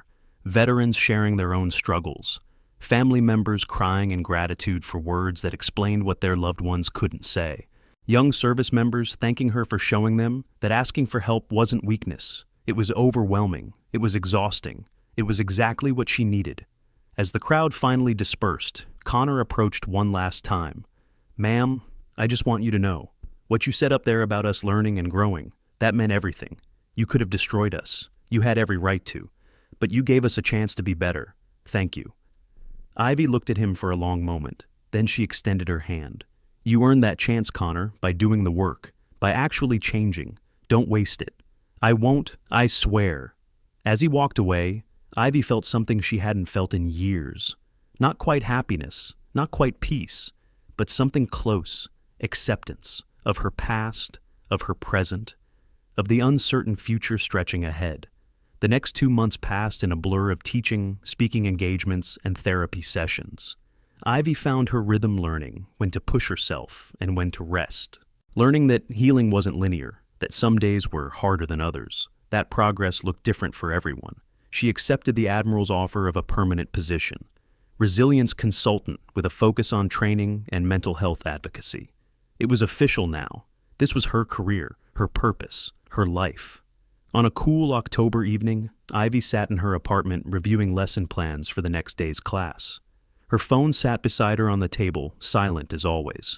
Veterans sharing their own struggles. Family members crying in gratitude for words that explained what their loved ones couldn't say. Young service members thanking her for showing them that asking for help wasn't weakness. It was overwhelming. It was exhausting. It was exactly what she needed. As the crowd finally dispersed, Connor approached one last time. "Ma'am, I just want you to know, what you said up there about us learning and growing, that meant everything. You could have destroyed us. You had every right to. But you gave us a chance to be better. Thank you." Ivy looked at him for a long moment. Then she extended her hand. "You earned that chance, Connor, by doing the work, by actually changing. Don't waste it." "I won't, I swear." As he walked away, Ivy felt something she hadn't felt in years. Not quite happiness, not quite peace, but something close, acceptance of her past, of her present, of the uncertain future stretching ahead. The next 2 months passed in a blur of teaching, speaking engagements, and therapy sessions. Ivy found her rhythm learning when to push herself and when to rest. Learning that healing wasn't linear, that some days were harder than others, that progress looked different for everyone. She accepted the Admiral's offer of a permanent position, resilience consultant with a focus on training and mental health advocacy. It was official now. This was her career, her purpose, her life. On a cool October evening, Ivy sat in her apartment reviewing lesson plans for the next day's class. Her phone sat beside her on the table, silent as always.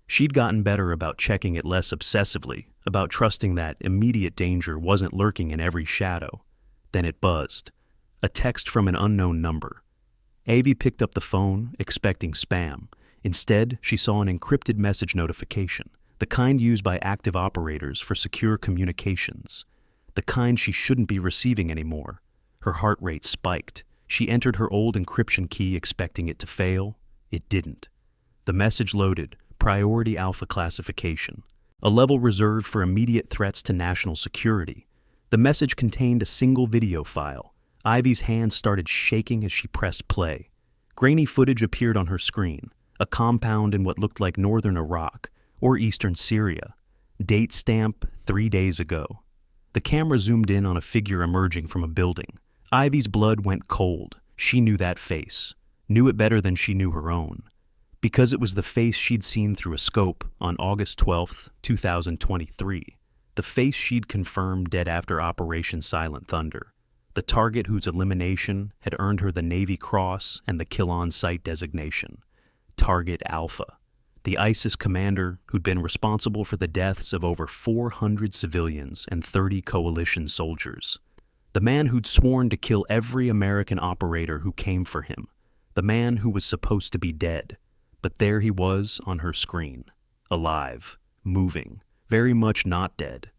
She'd gotten better about checking it less obsessively, about trusting that immediate danger wasn't lurking in every shadow. Then it buzzed. A text from an unknown number. Ivy picked up the phone, expecting spam. Instead, she saw an encrypted message notification, the kind used by active operators for secure communications, the kind she shouldn't be receiving anymore. Her heart rate spiked. She entered her old encryption key expecting it to fail. It didn't. The message loaded, Priority Alpha Classification, a level reserved for immediate threats to national security. The message contained a single video file. Ivy's hand started shaking as she pressed play. Grainy footage appeared on her screen, a compound in what looked like northern Iraq or eastern Syria. Date stamp 3 days ago. The camera zoomed in on a figure emerging from a building. Ivy's blood went cold. She knew that face, knew it better than she knew her own, because it was the face she'd seen through a scope on August 12, 2023, the face she'd confirmed dead after Operation Silent Thunder, the target whose elimination had earned her the Navy Cross and the kill-on-sight designation, Target Alpha, the ISIS commander who'd been responsible for the deaths of over 400 civilians and 30 coalition soldiers, the man who'd sworn to kill every American operator who came for him, the man who was supposed to be dead. But there he was on her screen, alive, moving, very much not dead.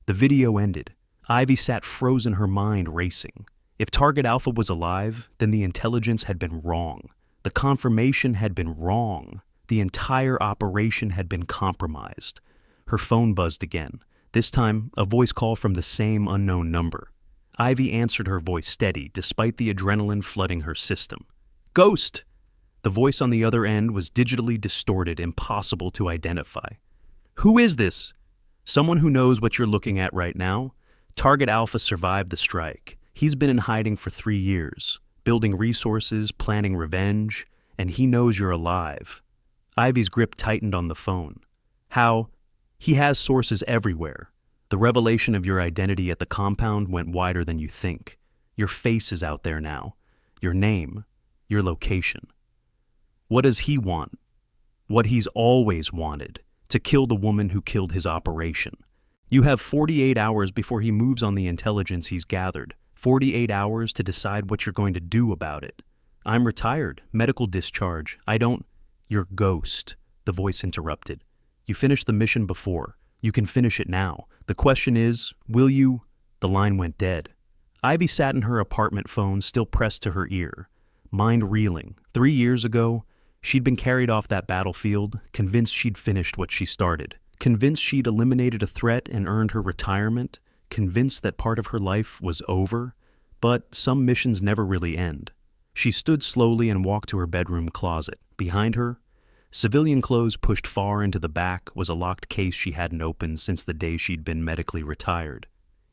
The video ended. Ivy sat frozen, her mind racing. If Target Alpha was alive, then the intelligence had been wrong. The confirmation had been wrong. The entire operation had been compromised. Her phone buzzed again. This time, a voice call from the same unknown number. Ivy answered her voice steady, despite the adrenaline flooding her system. "Ghost!" The voice on the other end was digitally distorted, impossible to identify. "Who is this?" "Someone who knows what you're looking at right now. Target Alpha survived the strike. He's been in hiding for 3 years, building resources, planning revenge, and he knows you're alive." Ivy's grip tightened on the phone. "How?" "He has sources everywhere. The revelation of your identity at the compound went wider than you think. Your face is out there now. Your name. Your location." What does he want? What he's always wanted, to kill the woman who killed his operation. You have 48 hours before he moves on the intelligence he's gathered, 48 hours to decide what you're going to do about it. "I'm retired, medical discharge, I don't—" "You're Ghost," the voice interrupted. "You finished the mission before. You can finish it now. The question is, will you—" The line went dead. Ivy sat in her apartment phone, still pressed to her ear, mind reeling. 3 years ago, she'd been carried off that battlefield, convinced she'd finished what she started, convinced she'd eliminated a threat and earned her retirement, convinced that part of her life was over. But some missions never really end. She stood slowly and walked to her bedroom closet. Behind her, civilian clothes pushed far into the back, was a locked case she hadn't opened since the day she'd been medically retired.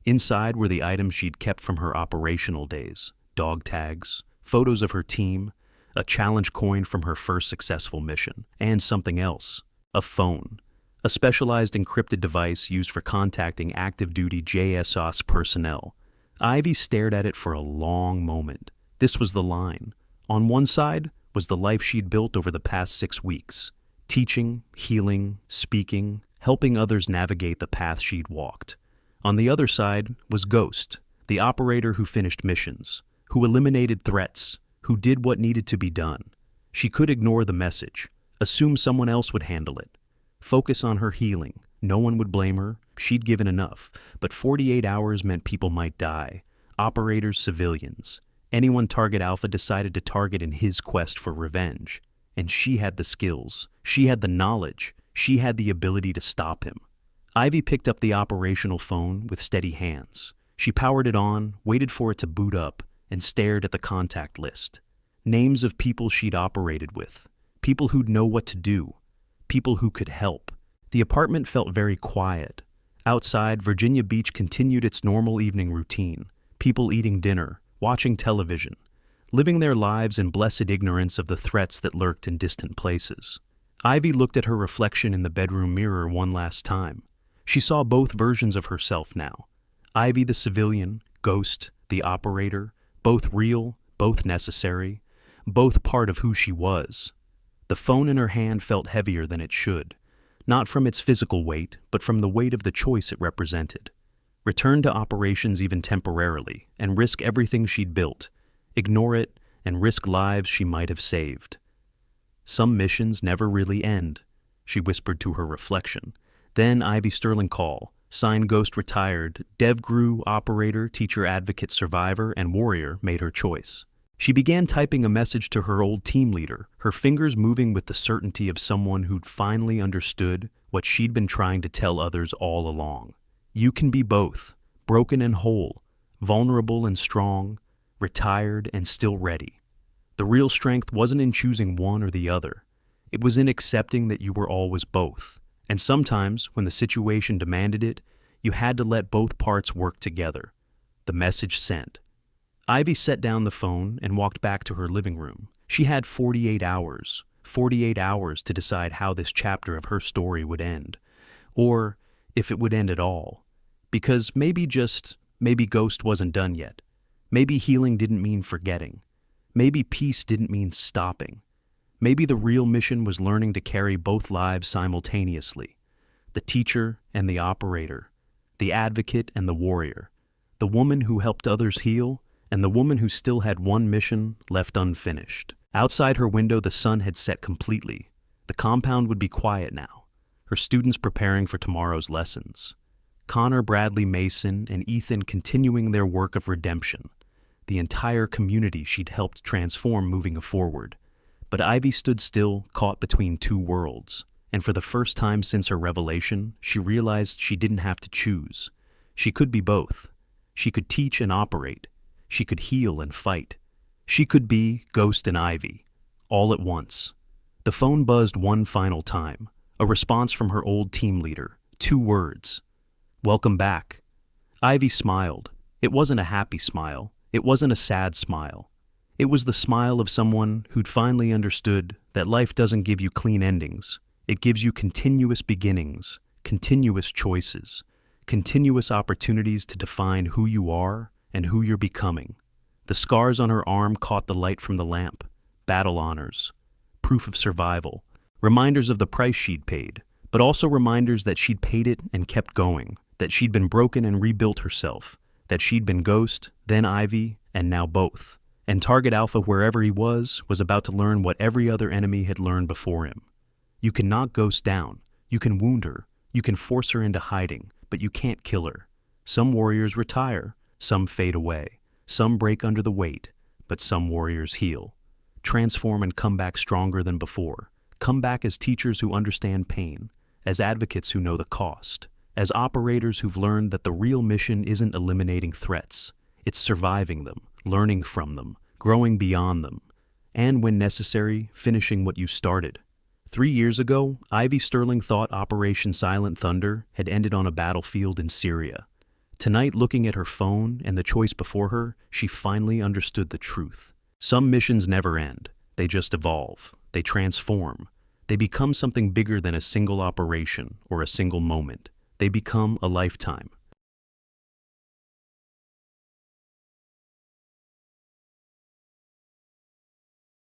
Inside were the items she'd kept from her operational days, dog tags, photos of her team, a challenge coin from her first successful mission, and something else, a phone, a specialized encrypted device used for contacting active-duty JSOS personnel. Ivy stared at it for a long moment. This was the line. On one side was the life she'd built over the past 6 weeks, teaching, healing, speaking, helping others navigate the path she'd walked. On the other side was Ghost, the operator who finished missions, who eliminated threats, who did what needed to be done. She could ignore the message, assume someone else would handle it, focus on her healing. No one would blame her. She'd given enough. But 48 hours meant people might die. Operators, civilians. Anyone Target Alpha decided to target in his quest for revenge. And she had the skills. She had the knowledge. She had the ability to stop him. Ivy picked up the operational phone with steady hands. She powered it on, waited for it to boot up, and stared at the contact list. Names of people she'd operated with. People who'd know what to do. People who could help. The apartment felt very quiet. Outside, Virginia Beach continued its normal evening routine. People eating dinner, watching television, living their lives in blessed ignorance of the threats that lurked in distant places. Ivy looked at her reflection in the bedroom mirror one last time. She saw both versions of herself now. Ivy the civilian, Ghost, the operator, both real, both necessary, both part of who she was. The phone in her hand felt heavier than it should, not from its physical weight, but from the weight of the choice it represented. Return to operations even temporarily, and risk everything she'd built. Ignore it, and risk lives she might have saved. Some missions never really end, she whispered to her reflection. Then Ivy Sterling Call, signed Ghost retired, Dev Grew operator, teacher advocate survivor, and warrior made her choice. She began typing a message to her old team leader, her fingers moving with the certainty of someone who'd finally understood what she'd been trying to tell others all along. You can be both, broken and whole, vulnerable and strong, retired and still ready. The real strength wasn't in choosing one or the other. It was in accepting that you were always both. And sometimes, when the situation demanded it, you had to let both parts work together. The message sent. Ivy set down the phone and walked back to her living room. She had 48 hours to decide how this chapter of her story would end. Or if it would end at all. Because maybe Ghost wasn't done yet. Maybe healing didn't mean forgetting. Maybe peace didn't mean stopping. Maybe the real mission was learning to carry both lives simultaneously. The teacher and the operator, the advocate and the warrior, the woman who helped others heal, and the woman who still had one mission left unfinished. Outside her window, the sun had set completely. The compound would be quiet now, her students preparing for tomorrow's lessons. Connor, Bradley, Mason, and Ethan continuing their work of redemption. The entire community she'd helped transform moving forward. But Ivy stood still, caught between two worlds, and for the first time since her revelation, she realized she didn't have to choose. She could be both. She could teach and operate. She could heal and fight. She could be Ghost and Ivy, all at once. The phone buzzed one final time, a response from her old team leader, 2 words. Welcome back. Ivy smiled. It wasn't a happy smile. It wasn't a sad smile. It was the smile of someone who'd finally understood that life doesn't give you clean endings. It gives you continuous beginnings, continuous choices, continuous opportunities to define who you are and who you're becoming. The scars on her arm caught the light from the lamp, battle honors, proof of survival, reminders of the price she'd paid, but also reminders that she'd paid it and kept going, that she'd been broken and rebuilt herself, that she'd been Ghost, then Ivy, and now both. And Target Alpha, wherever he was about to learn what every other enemy had learned before him. You can knock Ghost down, you can wound her, you can force her into hiding, but you can't kill her. Some warriors retire, some fade away, some break under the weight, but some warriors heal. Transform and come back stronger than before. Come back as teachers who understand pain, as advocates who know the cost, as operators who've learned that the real mission isn't eliminating threats, it's surviving them, learning from them, growing beyond them, and when necessary, finishing what you started. 3 years ago, Ivy Sterling thought Operation Silent Thunder had ended on a battlefield in Syria. Tonight, looking at her phone and the choice before her, she finally understood the truth. Some missions never end. They just evolve. They transform. They become something bigger than a single operation or a single moment. They become a lifetime.